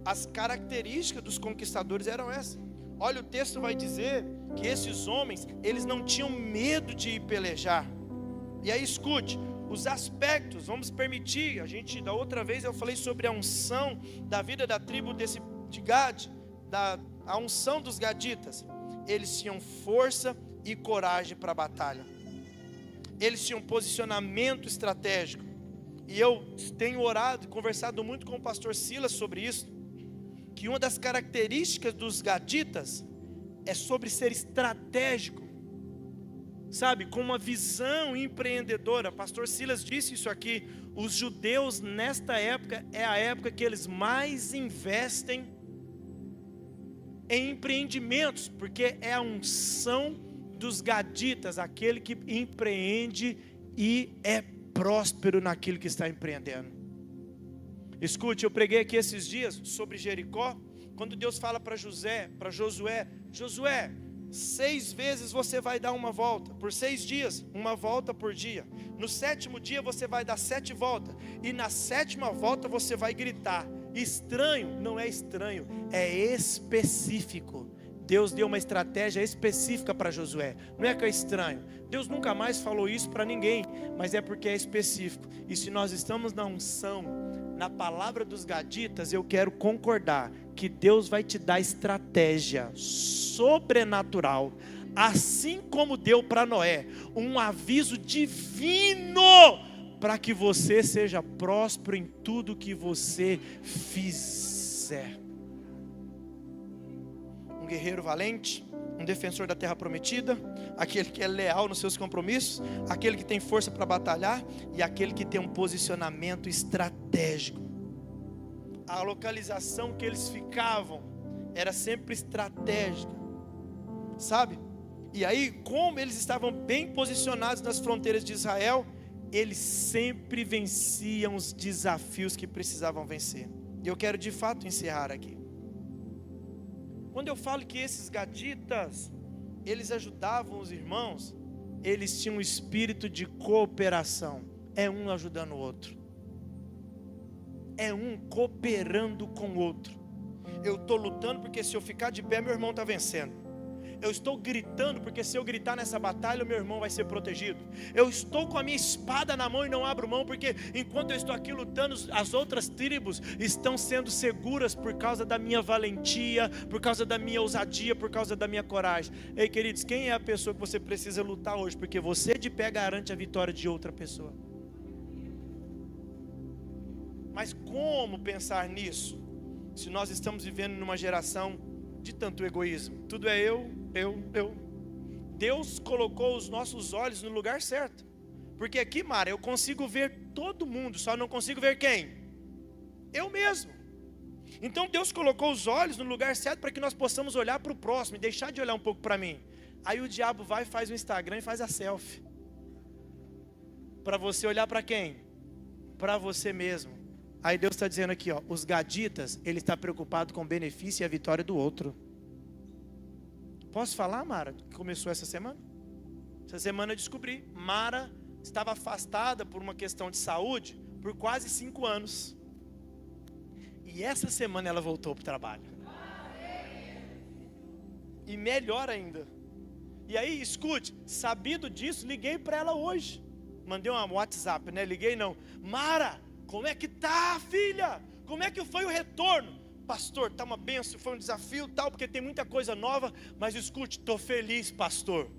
As características dos conquistadores eram essas. Olha, o texto vai dizer que esses homens, eles não tinham medo de ir pelejar. E aí escute, os aspectos, vamos permitir, da outra vez eu falei sobre a unção da vida da tribo de Gad, a unção dos gaditas. Eles tinham força e coragem para a batalha. Eles tinham posicionamento estratégico. E eu tenho orado, conversado muito com o pastor Silas sobre isso, que uma das características dos gaditas é sobre ser estratégico, sabe, com uma visão empreendedora. Pastor Silas disse isso aqui: os judeus nesta época é a época que eles mais investem em empreendimentos, porque é a unção dos gaditas, aquele que empreende e é próspero naquilo que está empreendendo. Escute, eu preguei aqui esses dias sobre Jericó, quando Deus fala para Josué: 6 vezes você vai dar uma volta, por 6 dias, uma volta por dia. No 7º dia você vai dar 7 voltas, e na 7ª volta você vai gritar. Estranho? Não é estranho, é específico. Deus deu uma estratégia específica para Josué. Não é que é estranho, Deus nunca mais falou isso para ninguém, mas é porque é específico. E se nós estamos na unção, na palavra dos gaditas, eu quero concordar que Deus vai te dar estratégia sobrenatural, assim como deu para Noé um aviso divino, para que você seja próspero em tudo que você fizer. Um guerreiro valente, um defensor da terra prometida, aquele que é leal nos seus compromissos, aquele que tem força para batalhar, e aquele que tem um posicionamento estratégico. A localização que eles ficavam era sempre estratégica, sabe? E aí, como eles estavam bem posicionados nas fronteiras de Israel, eles sempre venciam os desafios que precisavam vencer. E eu quero de fato encerrar aqui. Quando eu falo que esses gaditas, eles ajudavam os irmãos, eles tinham um espírito de cooperação. É um ajudando o outro, é um cooperando com o outro. Eu estou lutando porque se eu ficar de pé, meu irmão está vencendo. Eu estou gritando, porque se eu gritar nessa batalha, o meu irmão vai ser protegido. Eu estou com a minha espada na mão e não abro mão, porque enquanto eu estou aqui lutando, as outras tribos estão sendo seguras por causa da minha valentia, por causa da minha ousadia, por causa da minha coragem. Ei, queridos, quem é a pessoa que você precisa lutar hoje? Porque você de pé garante a vitória de outra pessoa. Mas como pensar nisso, se nós estamos vivendo numa geração de tanto egoísmo? Tudo é eu. Deus colocou os nossos olhos no lugar certo. Porque aqui, Mara, eu consigo ver todo mundo, só não consigo ver quem? Eu mesmo. Então Deus colocou os olhos no lugar certo para que nós possamos olhar para o próximo e deixar de olhar um pouco para mim. Aí o diabo vai e faz o Instagram e faz a selfie. Para você olhar para quem? Para você mesmo. Aí Deus está dizendo aqui, ó, os gaditas, ele está preocupado com o benefício e a vitória do outro. Posso falar, Mara, que começou essa semana? Essa semana eu descobri, Mara estava afastada por uma questão de saúde por quase 5 anos. E essa semana ela voltou para o trabalho. E melhor ainda. E aí, escute, sabido disso, liguei para ela hoje. Mandei um WhatsApp, né? Liguei não. Mara, como é que tá, filha? Como é que foi o retorno? Pastor, tá uma benção, foi um desafio tal, porque tem muita coisa nova, mas escute, estou feliz, pastor.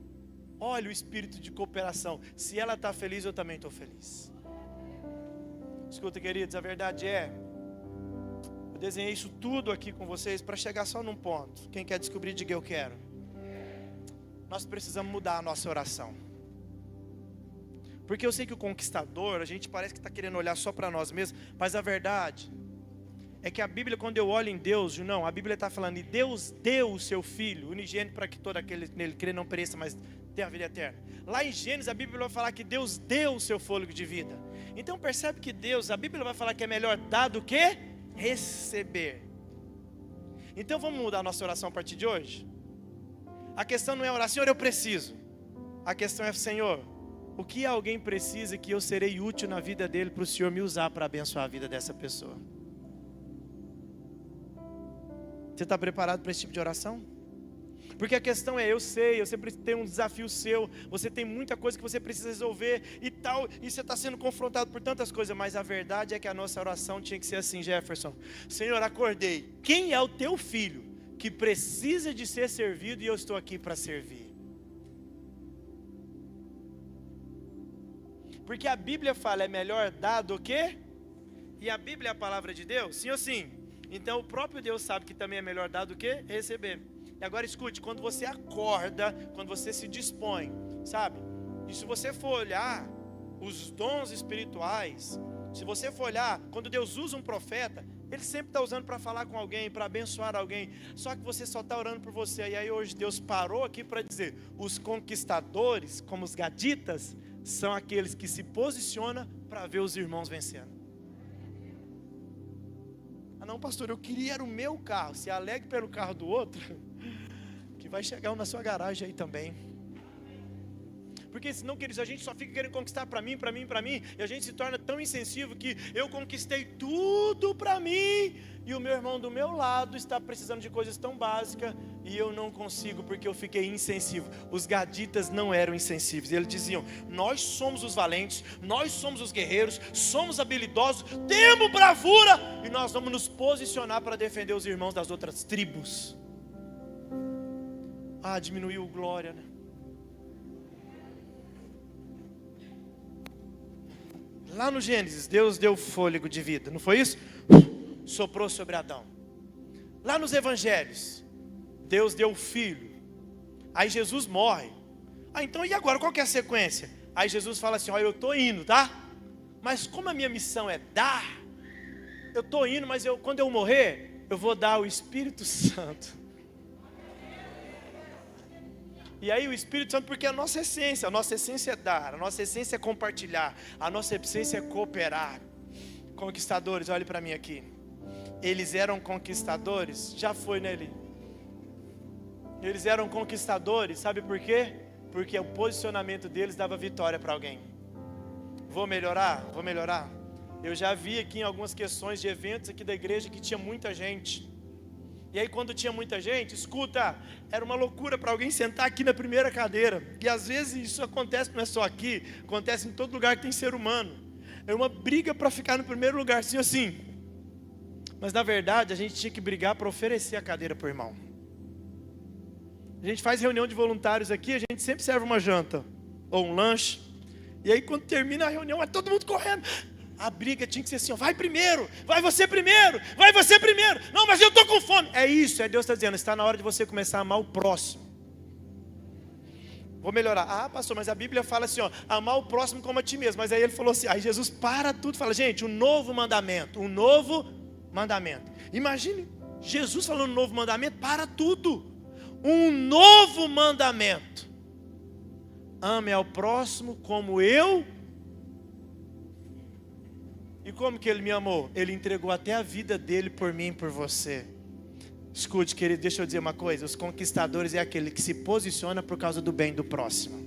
Olha o espírito de cooperação. Se ela está feliz, eu também estou feliz. Escuta, queridos, a verdade é, eu desenhei isso tudo aqui com vocês para chegar só num ponto. Quem quer descobrir, diga eu quero. Nós precisamos mudar a nossa oração. Porque eu sei que o conquistador, a gente parece que está querendo olhar só para nós mesmos, mas a verdade é que a Bíblia, quando eu olho em Deus, não, a Bíblia está falando, e Deus deu o seu Filho unigênito para que todo aquele nele crê não pereça, mas tenha a vida eterna. Lá em Gênesis, a Bíblia vai falar que Deus deu o seu fôlego de vida. Então percebe que Deus, a Bíblia vai falar que é melhor dar do que receber. Então vamos mudar a nossa oração a partir de hoje? A questão não é orar, Senhor, eu preciso. A questão é, Senhor, o que alguém precisa que eu serei útil na vida dele para o Senhor me usar para abençoar a vida dessa pessoa? Você está preparado para esse tipo de oração? Porque a questão é, eu sei, você tem um desafio seu, você tem muita coisa que você precisa resolver e tal, e você está sendo confrontado por tantas coisas, mas a verdade é que a nossa oração tinha que ser assim, Jefferson: Senhor, acordei, quem é o teu filho que precisa de ser servido e eu estou aqui para servir? Porque a Bíblia fala, é melhor dar do que? E a Bíblia é a palavra de Deus? Sim ou sim? Então o próprio Deus sabe que também é melhor dar do que receber. E agora escute, quando você acorda, quando você se dispõe, sabe? E se você for olhar os dons espirituais, se você for olhar, quando Deus usa um profeta, Ele sempre está usando para falar com alguém, para abençoar alguém. Só que você só está orando por você. E aí hoje Deus parou aqui para dizer, os conquistadores, como os gaditas, são aqueles que se posicionam para ver os irmãos vencendo. Ah não, pastor, eu queria era o meu carro. Se alegre pelo carro do outro, que vai chegar um na sua garagem aí também. Porque senão, queridos, a gente só fica querendo conquistar para mim, e a gente se torna tão insensível que eu conquistei tudo para mim, e o meu irmão do meu lado está precisando de coisas tão básicas, e eu não consigo porque eu fiquei insensível. Os gaditas não eram insensíveis, eles diziam, nós somos os valentes, nós somos os guerreiros, somos habilidosos, temos bravura, e nós vamos nos posicionar para defender os irmãos das outras tribos. Ah, diminuiu glória, né? Lá no Gênesis, Deus deu fôlego de vida, não foi isso? Soprou sobre Adão. Lá nos Evangelhos, Deus deu o Filho. Aí Jesus morre. Ah, então e agora? Qual que é a sequência? Aí Jesus fala assim, olha, eu estou indo, tá? Mas como a minha missão é dar, eu estou indo, mas quando eu morrer, eu vou dar o Espírito Santo. E aí o Espírito Santo, porque a nossa essência é dar, a nossa essência é compartilhar, a nossa essência é cooperar. Conquistadores, olhe para mim aqui. Eles eram conquistadores, já foi, né, Eli? Eles eram conquistadores, sabe por quê? Porque o posicionamento deles dava vitória para alguém. Vou melhorar? Vou melhorar. Eu já vi aqui em algumas questões de eventos aqui da igreja que tinha muita gente. E aí quando tinha muita gente, escuta, era uma loucura para alguém sentar aqui na primeira cadeira. E às vezes isso acontece, não é só aqui, acontece em todo lugar que tem ser humano. É uma briga para ficar no primeiro lugar, assim. Mas na verdade a gente tinha que brigar para oferecer a cadeira para o irmão. A gente faz reunião de voluntários aqui, a gente sempre serve uma janta ou um lanche. E aí quando termina a reunião, é todo mundo correndo. A briga tinha que ser assim, ó, vai primeiro, vai você primeiro, vai você primeiro. Não, mas eu estou com fome. É isso, Deus está dizendo, está na hora de você começar a amar o próximo. Vou melhorar. Ah, pastor, mas a Bíblia fala assim, ó, amar o próximo como a ti mesmo. Mas aí ele falou assim, aí Jesus para tudo e fala, gente, um novo mandamento. Imagine Jesus falando um novo mandamento, para tudo. Um novo mandamento. Ame ao próximo como eu. E como que ele me amou? Ele entregou até a vida dele por mim e por você. Escute, querido, deixa eu dizer uma coisa. Os conquistadores é aquele que se posiciona por causa do bem do próximo.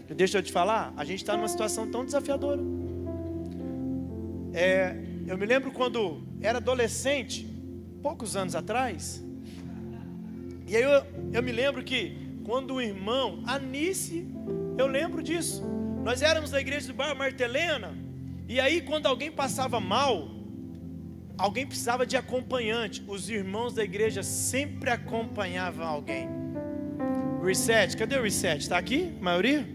Deixa eu te falar, a gente está numa situação tão desafiadora. Eu me lembro quando era adolescente, poucos anos atrás. E aí eu me lembro que quando o irmão Anice, eu lembro disso. Nós éramos da igreja do bairro Martelena. E aí quando alguém passava mal, alguém precisava de acompanhante. Os irmãos da igreja sempre acompanhavam alguém. Reset, cadê o Reset? Está aqui? A maioria?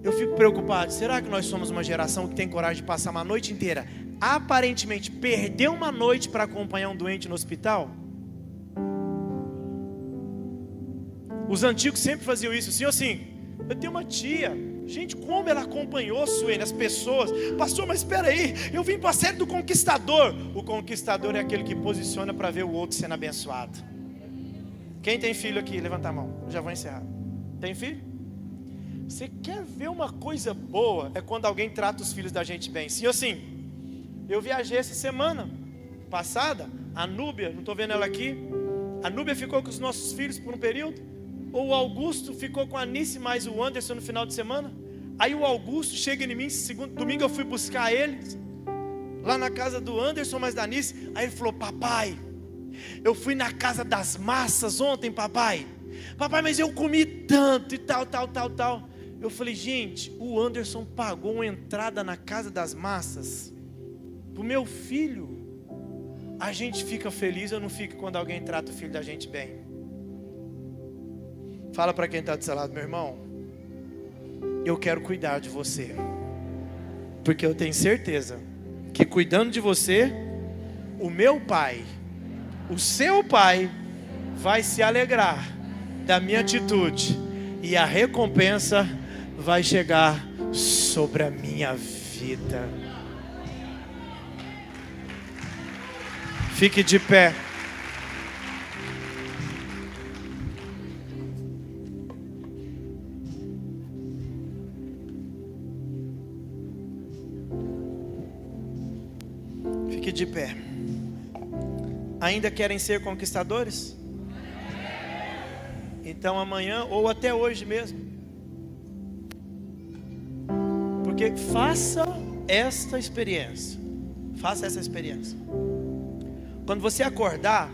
Eu fico preocupado. Será que nós somos uma geração que tem coragem de passar uma noite inteira, aparentemente perder uma noite para acompanhar um doente no hospital? Os antigos sempre faziam isso. Assim, eu tenho uma tia. Gente, como ela acompanhou, Suene, as pessoas. Pastor, mas espera aí, eu vim para a série do conquistador. O conquistador é aquele que posiciona para ver o outro sendo abençoado. Quem tem filho aqui? Levanta a mão, eu já vou encerrar. Tem filho? Você quer ver uma coisa boa? É quando alguém trata os filhos da gente bem. Sim ou sim? Eu viajei essa semana passada. A Núbia, não estou vendo ela aqui. A Núbia ficou com os nossos filhos por um período. O Augusto ficou com a Anice mais o Anderson no final de semana. Aí o Augusto chega em mim, domingo eu fui buscar ele lá na casa do Anderson, mais da Anice. Aí ele falou, papai, eu fui na casa das massas ontem, papai, mas eu comi tanto e tal. Eu falei, gente, o Anderson pagou uma entrada na casa das massas pro meu filho. A gente fica feliz ou não fica quando alguém trata o filho da gente bem? Fala para quem está do seu lado, meu irmão, eu quero cuidar de você, porque eu tenho certeza que cuidando de você, o meu pai, o seu pai, vai se alegrar da minha atitude, e a recompensa vai chegar sobre a minha vida. Fique de pé. Fique de pé. Ainda querem ser conquistadores? Então amanhã ou até hoje mesmo. Porque faça esta experiência. Faça essa experiência. Quando você acordar,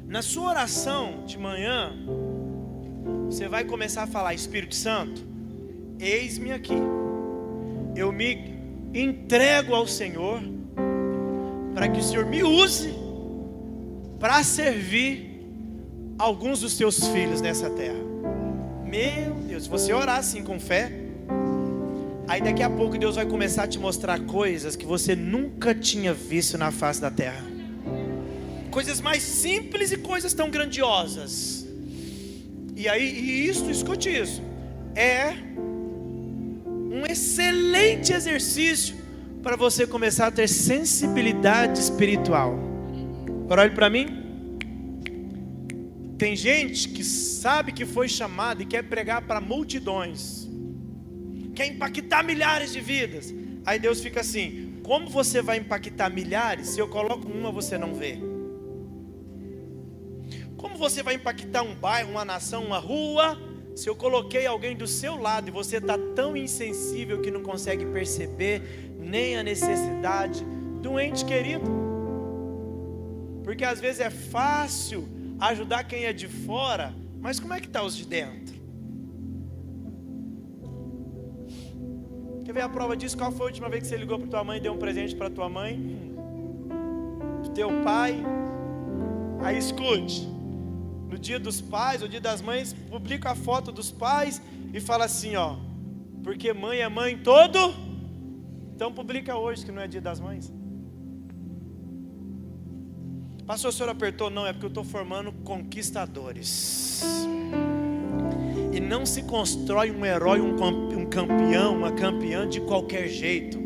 na sua oração de manhã, você vai começar a falar, Espírito Santo, eis-me aqui. Eu me entrego ao Senhor, para que o Senhor me use para servir alguns dos teus filhos nessa terra. Meu Deus, se você orar assim com fé, aí daqui a pouco Deus vai começar a te mostrar coisas que você nunca tinha visto na face da terra. Coisas mais simples e coisas tão grandiosas. E aí, escute isso, é um excelente exercício para você começar a ter sensibilidade espiritual. Agora olhe para mim. Tem gente que sabe que foi chamado e quer pregar para multidões, quer impactar milhares de vidas. Aí Deus fica assim, como você vai impactar milhares se eu coloco uma você não vê? Como você vai impactar um bairro, uma nação, uma rua, se eu coloquei alguém do seu lado e você está tão insensível que não consegue perceber nem a necessidade do ente querido? Porque às vezes é fácil ajudar quem é de fora, mas como é que está os de dentro? Quer ver a prova disso? Qual foi a última vez que você ligou para tua mãe e deu um presente para tua mãe? Pro teu pai? Aí escute, no dia dos pais, ou dia das mães, publica a foto dos pais e fala assim, ó, porque mãe é mãe todo, então publica hoje que não é dia das mães. Pastor, o senhor apertou? Não, é porque eu estou formando conquistadores. E não se constrói um herói, um campeão, uma campeã de qualquer jeito.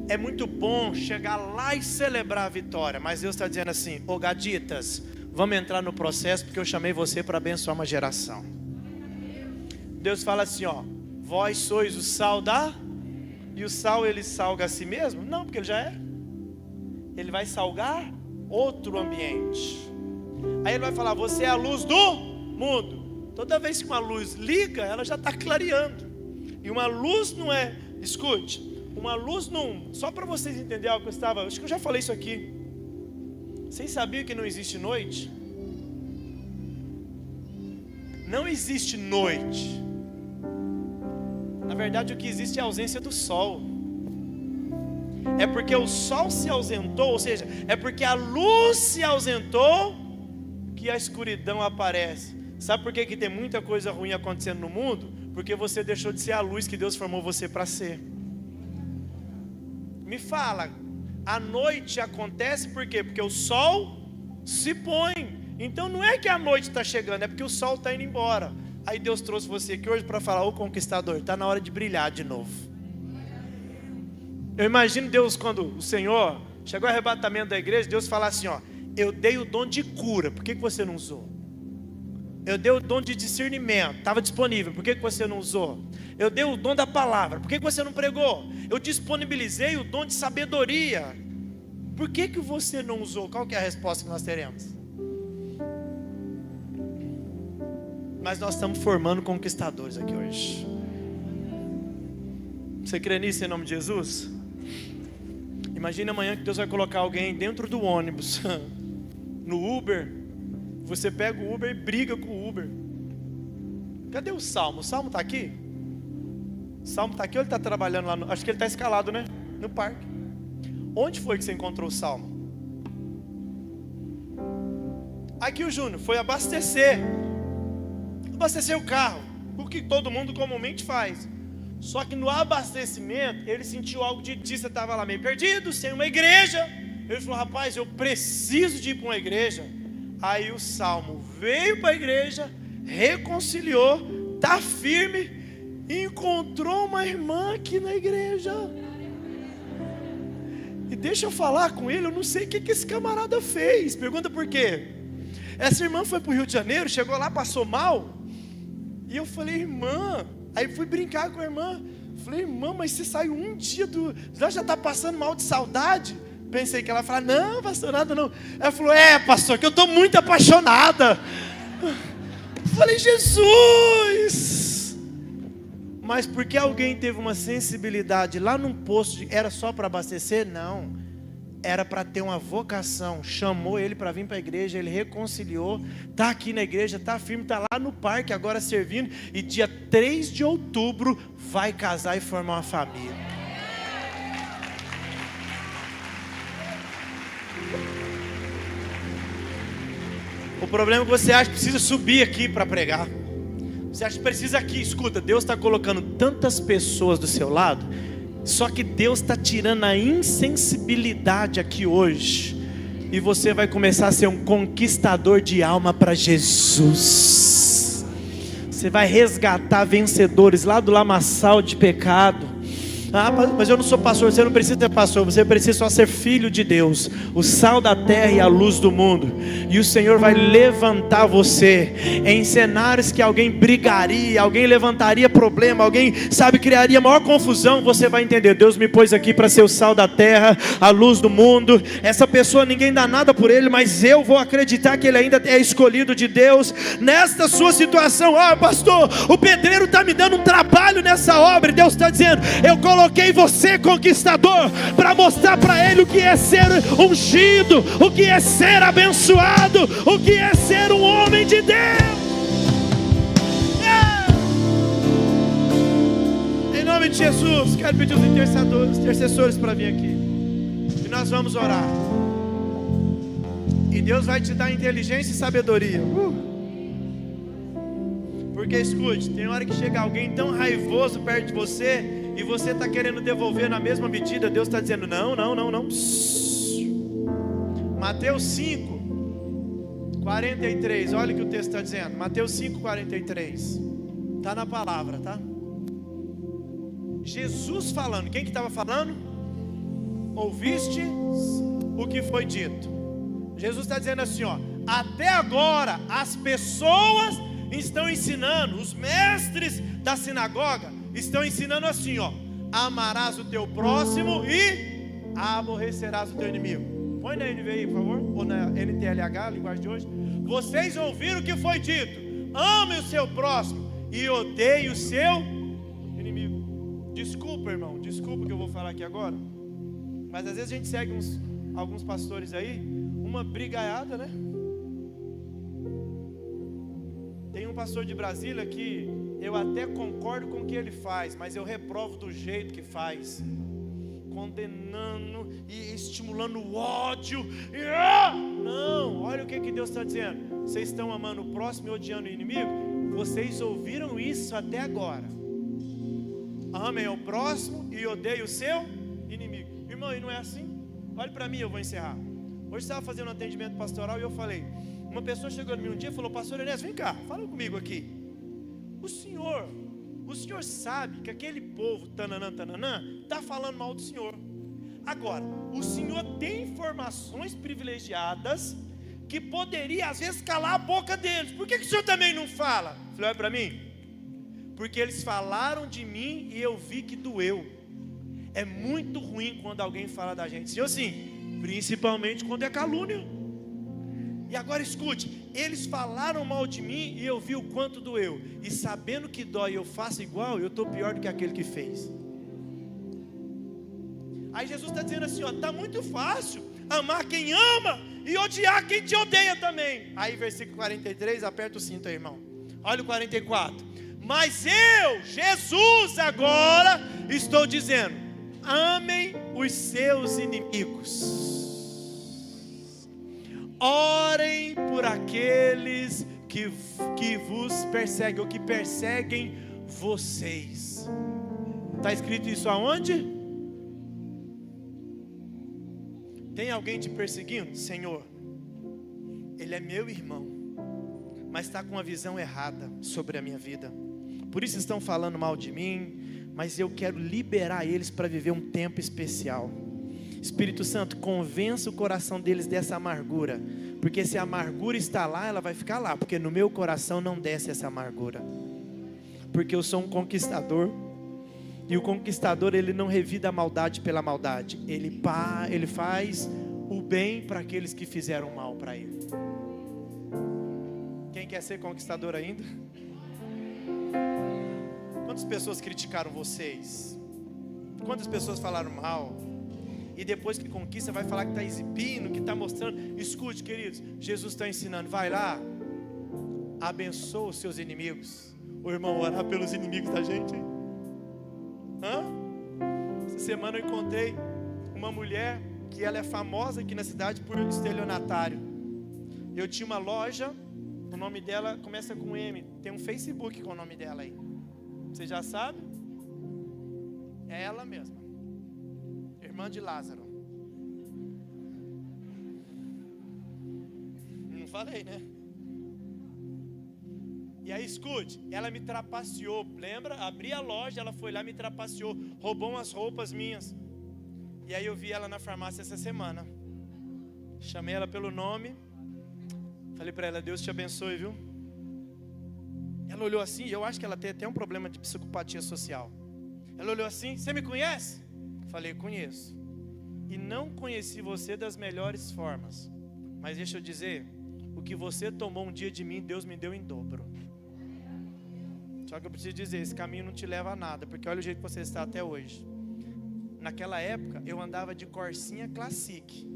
É muito bom chegar lá e celebrar a vitória, mas Deus está dizendo assim, ô gaditas, vamos entrar no processo, porque eu chamei você para abençoar uma geração. Deus fala assim, ó, vós sois o sal e o sal ele salga a si mesmo? Não, porque ele já é. Ele vai salgar outro ambiente. Aí ele vai falar, você é a luz do mundo. Toda vez que uma luz liga, ela já está clareando. E uma luz não é, escute, uma luz não, só para vocês entenderem algo que acho que eu já falei isso aqui. Vocês sabiam que não existe noite? Não existe noite. Na verdade o que existe é a ausência do sol. É porque o sol se ausentou, ou seja, é porque a luz se ausentou que a escuridão aparece. Sabe por que tem muita coisa ruim acontecendo no mundo? Porque você deixou de ser a luz que Deus formou você para ser. Me fala, a noite acontece por quê? Porque o sol se põe. Então não é que a noite está chegando, é porque o sol está indo embora. Aí Deus trouxe você aqui hoje para falar, ô conquistador, está na hora de brilhar de novo. Eu imagino Deus, quando o Senhor chegou ao arrebatamento da igreja, Deus fala assim, ó, eu dei o dom de cura, por que você não usou? Eu dei o dom de discernimento, estava disponível, por que você não usou? Eu dei o dom da palavra, por que você não pregou? Eu disponibilizei o dom de sabedoria, por que você não usou? Qual que é a resposta que nós teremos? Mas nós estamos formando conquistadores aqui hoje. Você crê nisso em nome de Jesus? Imagine amanhã que Deus vai colocar alguém dentro do ônibus, no Uber. Você pega o Uber e briga com o Uber. Cadê o Salmo? O Salmo está aqui? O Salmo está aqui ou ele está trabalhando lá? Acho que ele está escalado, né? No parque. Onde foi que você encontrou o Salmo? Aqui o Júnior foi abastecer o carro, o que todo mundo comumente faz. Só que no abastecimento ele sentiu algo de ti. Você estava lá meio perdido, sem uma igreja. Ele falou, rapaz, eu preciso de ir para uma igreja. Aí o Salmo veio para a igreja, reconciliou, está firme, e encontrou uma irmã aqui na igreja. E deixa eu falar com ele, eu não sei o que esse camarada fez. Pergunta por quê? Essa irmã foi para o Rio de Janeiro, chegou lá, passou mal. E eu falei, irmã, aí fui brincar com a irmã. Falei, irmã, mas você saiu um dia já está passando mal de saudade? Pensei que ela ia falar, não, pastor, nada não. Ela falou, pastor, que eu estou muito apaixonada. Falei, Jesus! Mas porque alguém teve uma sensibilidade lá num posto, era só para abastecer? Não. Era para ter uma vocação. Chamou ele para vir para a igreja, ele reconciliou, está aqui na igreja, está firme, está lá no parque agora servindo, e dia 3 de outubro vai casar e formar uma família. O problema é que você acha que precisa subir aqui para pregar. Você acha que precisa aqui, escuta, Deus está colocando tantas pessoas do seu lado. Só que Deus está tirando a insensibilidade aqui hoje, e você vai começar a ser um conquistador de alma para Jesus. Você vai resgatar vencedores lá do lamaçal de pecado. Mas eu não sou pastor. Você não precisa ser pastor, você precisa só ser filho de Deus, o sal da terra e a luz do mundo. E o Senhor vai levantar você em cenários que alguém brigaria, alguém levantaria problema, alguém, criaria maior confusão. Você vai entender, Deus me pôs aqui para ser o sal da terra, a luz do mundo. Essa pessoa, ninguém dá nada por ele, mas eu vou acreditar que ele ainda é escolhido de Deus. Nesta sua situação, pastor, o pedreiro está me dando um trabalho nessa obra, e Deus está dizendo, eu coloquei coloquei você, conquistador, para mostrar para ele o que é ser ungido, o que é ser abençoado, o que é ser um homem de Deus. Em nome de Jesus, quero pedir os intercessores para vir aqui, e nós vamos orar, e Deus vai te dar inteligência e sabedoria. Porque escute, tem hora que chega alguém tão raivoso perto de você, e você está querendo devolver na mesma medida. Deus está dizendo, não. Mateus 5:43, olha o que o texto está dizendo. Mateus 5:43, está na palavra, tá? Jesus falando, quem que estava falando? Ouviste o que foi dito. Jesus está dizendo assim, ó, até agora as pessoas estão ensinando, os mestres da sinagoga estão ensinando assim, ó, amarás o teu próximo e aborrecerás o teu inimigo. Põe na NVI, por favor, ou na NTLH, linguagem de hoje. Vocês ouviram o que foi dito, ame o seu próximo e odeie o seu inimigo. Desculpa, irmão, desculpa o que eu vou falar aqui agora, mas às vezes a gente segue alguns pastores aí, uma brigaiada, né? Tem um pastor de Brasília que eu até concordo com o que ele faz, mas eu reprovo do jeito que faz, condenando e estimulando o ódio. Não, olha o que Deus está dizendo. Vocês estão amando o próximo e odiando o inimigo? Vocês ouviram isso até agora. Amem ao próximo e odeiem o seu inimigo. Irmão, e não é assim? Olha para mim, eu vou encerrar. Hoje eu estava fazendo um atendimento pastoral e eu falei, uma pessoa chegou em mim um dia e falou, pastor Enéas, vem cá, fala comigo aqui. O senhor sabe que aquele povo tananã, está falando mal do senhor. Agora, o senhor tem informações privilegiadas que poderia às vezes calar a boca deles. Por que o senhor também não fala? Eu falei, olha para mim. Porque eles falaram de mim e eu vi que doeu. É muito ruim quando alguém fala da gente. Senhor, sim, principalmente quando é calúnia. E agora escute, eles falaram mal de mim e eu vi o quanto doeu. E sabendo que dói eu faço igual, eu estou pior do que aquele que fez. Aí Jesus está dizendo assim, ó, está muito fácil amar quem ama e odiar quem te odeia também. Aí versículo 43, aperta o cinto aí, irmão. Olha o 44. Mas eu, Jesus, agora estou dizendo, amem os seus inimigos. Orem por aqueles que vos perseguem, ou que perseguem vocês. Está escrito isso aonde? Tem alguém te perseguindo? Senhor, ele é meu irmão, mas está com uma visão errada sobre a minha vida. Por isso estão falando mal de mim, mas eu quero liberar eles para viver um tempo especial. Espírito Santo, convença o coração deles dessa amargura, porque se a amargura está lá, ela vai ficar lá, porque no meu coração não desce essa amargura, porque eu sou um conquistador, e o conquistador ele não revida a maldade pela maldade, ele faz o bem para aqueles que fizeram mal para ele. Quem quer ser conquistador ainda? Quantas pessoas criticaram vocês? Quantas pessoas falaram mal? E depois que conquista vai falar que está exibindo, que está mostrando. Escute, queridos, Jesus está ensinando, vai lá, abençoa os seus inimigos. O irmão orar pelos inimigos da gente, hein? Essa semana eu encontrei uma mulher que ela é famosa aqui na cidade por estelionatário. Eu tinha uma loja, o nome dela começa com M, tem um Facebook com o nome dela aí. Você já sabe? É ela mesma, irmã de Lázaro. Não falei, né? E aí escute, ela me trapaceou, lembra? Abri a loja, ela foi lá, me trapaceou, roubou umas roupas minhas. E aí eu vi ela na farmácia essa semana. Chamei ela pelo nome, falei para ela, Deus te abençoe, viu? Ela olhou assim, eu acho que ela tem até um problema de psicopatia social. Ela olhou assim, você me conhece? Falei, conheço. E não conheci você das melhores formas, mas deixa eu dizer, o que você tomou um dia de mim, Deus me deu em dobro. Só que eu preciso dizer, esse caminho não te leva a nada, porque olha o jeito que você está até hoje. naquela época eu andava de Corsinha Classic,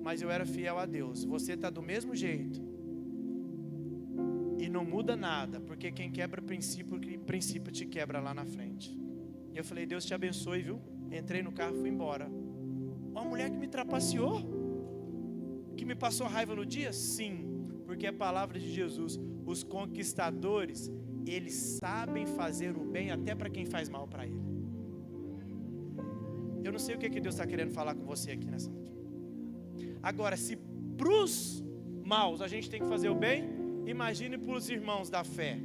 mas eu era fiel a Deus. Você está do mesmo jeito e não muda nada, porque quem quebra princípio te quebra lá na frente. E eu falei: Deus te abençoe, viu? Entrei no carro e fui embora. Uma mulher que me trapaceou, que me passou raiva no dia? Sim, porque é a palavra de Jesus: os conquistadores, eles sabem fazer o bem até para quem faz mal para ele. Eu não sei o que Deus está querendo falar com você aqui nessa noite. Agora, se para os maus a gente tem que fazer o bem, imagine para os irmãos da fé.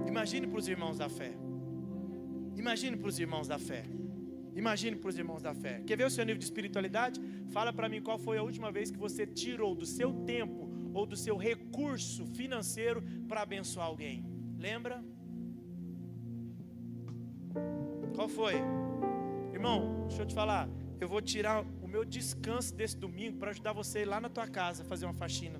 Imagine para os irmãos da fé. Imagine para os irmãos da fé. Imagine para os irmãos da fé. Quer ver o seu nível de espiritualidade? Fala para mim qual foi a última vez que você tirou do seu tempo ou do seu recurso financeiro para abençoar alguém. Lembra? Qual foi? Irmão, deixa eu te falar. Eu vou tirar o meu descanso desse domingo para ajudar você a ir lá na tua casa fazer uma faxina.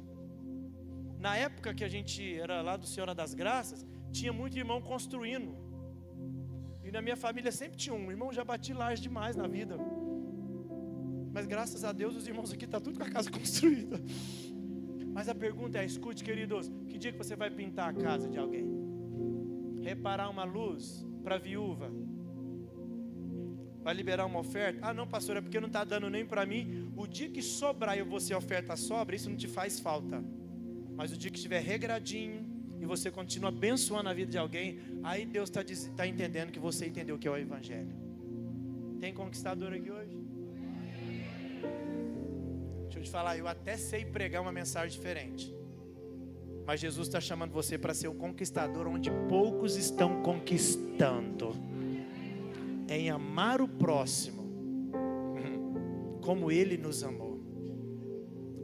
Na época que a gente era lá do Senhora das Graças, tinha muito irmão construindo. E na minha família sempre tinha um irmão. Já bati laje demais na vida, mas graças a Deus os irmãos aqui estão tudo com a casa construída. Mas a pergunta é: escute, queridos, que dia que você vai pintar a casa de alguém? Reparar uma luz para a viúva? Vai liberar uma oferta? Ah não, pastor, é porque não está dando nem para mim. O dia que sobrar e você oferta sobra, isso não te faz falta. Mas o dia que estiver regradinho e você continua abençoando a vida de alguém, aí Deus está entendendo que você entendeu o que é o Evangelho. Tem conquistador aqui hoje? Deixa eu te falar, eu até sei pregar uma mensagem diferente, mas Jesus está chamando você para ser um conquistador onde poucos estão conquistando, em amar o próximo como Ele nos amou.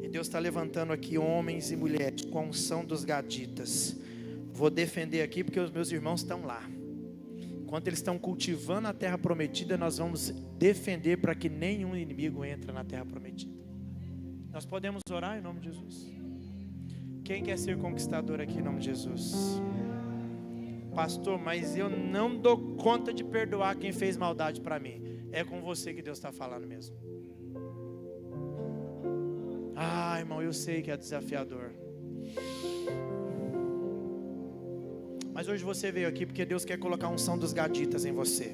E Deus está levantando aqui homens e mulheres com a unção dos gaditas. Vou defender aqui porque os meus irmãos estão lá. Enquanto eles estão cultivando a terra prometida, nós vamos defender para que nenhum inimigo entre na terra prometida. Nós podemos orar em nome de Jesus? Quem quer ser conquistador aqui em nome de Jesus? Pastor, mas eu não dou conta de perdoar quem fez maldade para mim. É com você que Deus está falando mesmo. Ah, irmão, eu sei que é desafiador, mas hoje você veio aqui porque Deus quer colocar a unção dos gaditas em você.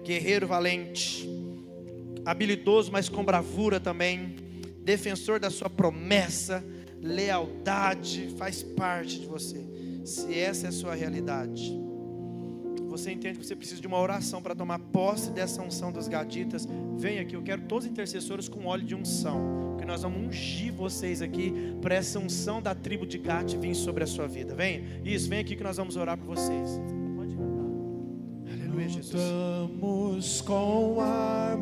Guerreiro valente, habilidoso, mas com bravura também, defensor da sua promessa, lealdade, faz parte de você. Se essa é a sua realidade, você entende que você precisa de uma oração para tomar posse dessa unção dos gaditas, vem aqui. Eu quero todos os intercessores com óleo de unção, porque nós vamos ungir vocês aqui para essa unção da tribo de Gad vir sobre a sua vida. Vem, isso, vem aqui que nós vamos orar por vocês. Pode cantar. Aleluia, Jesus. Lutamos com armas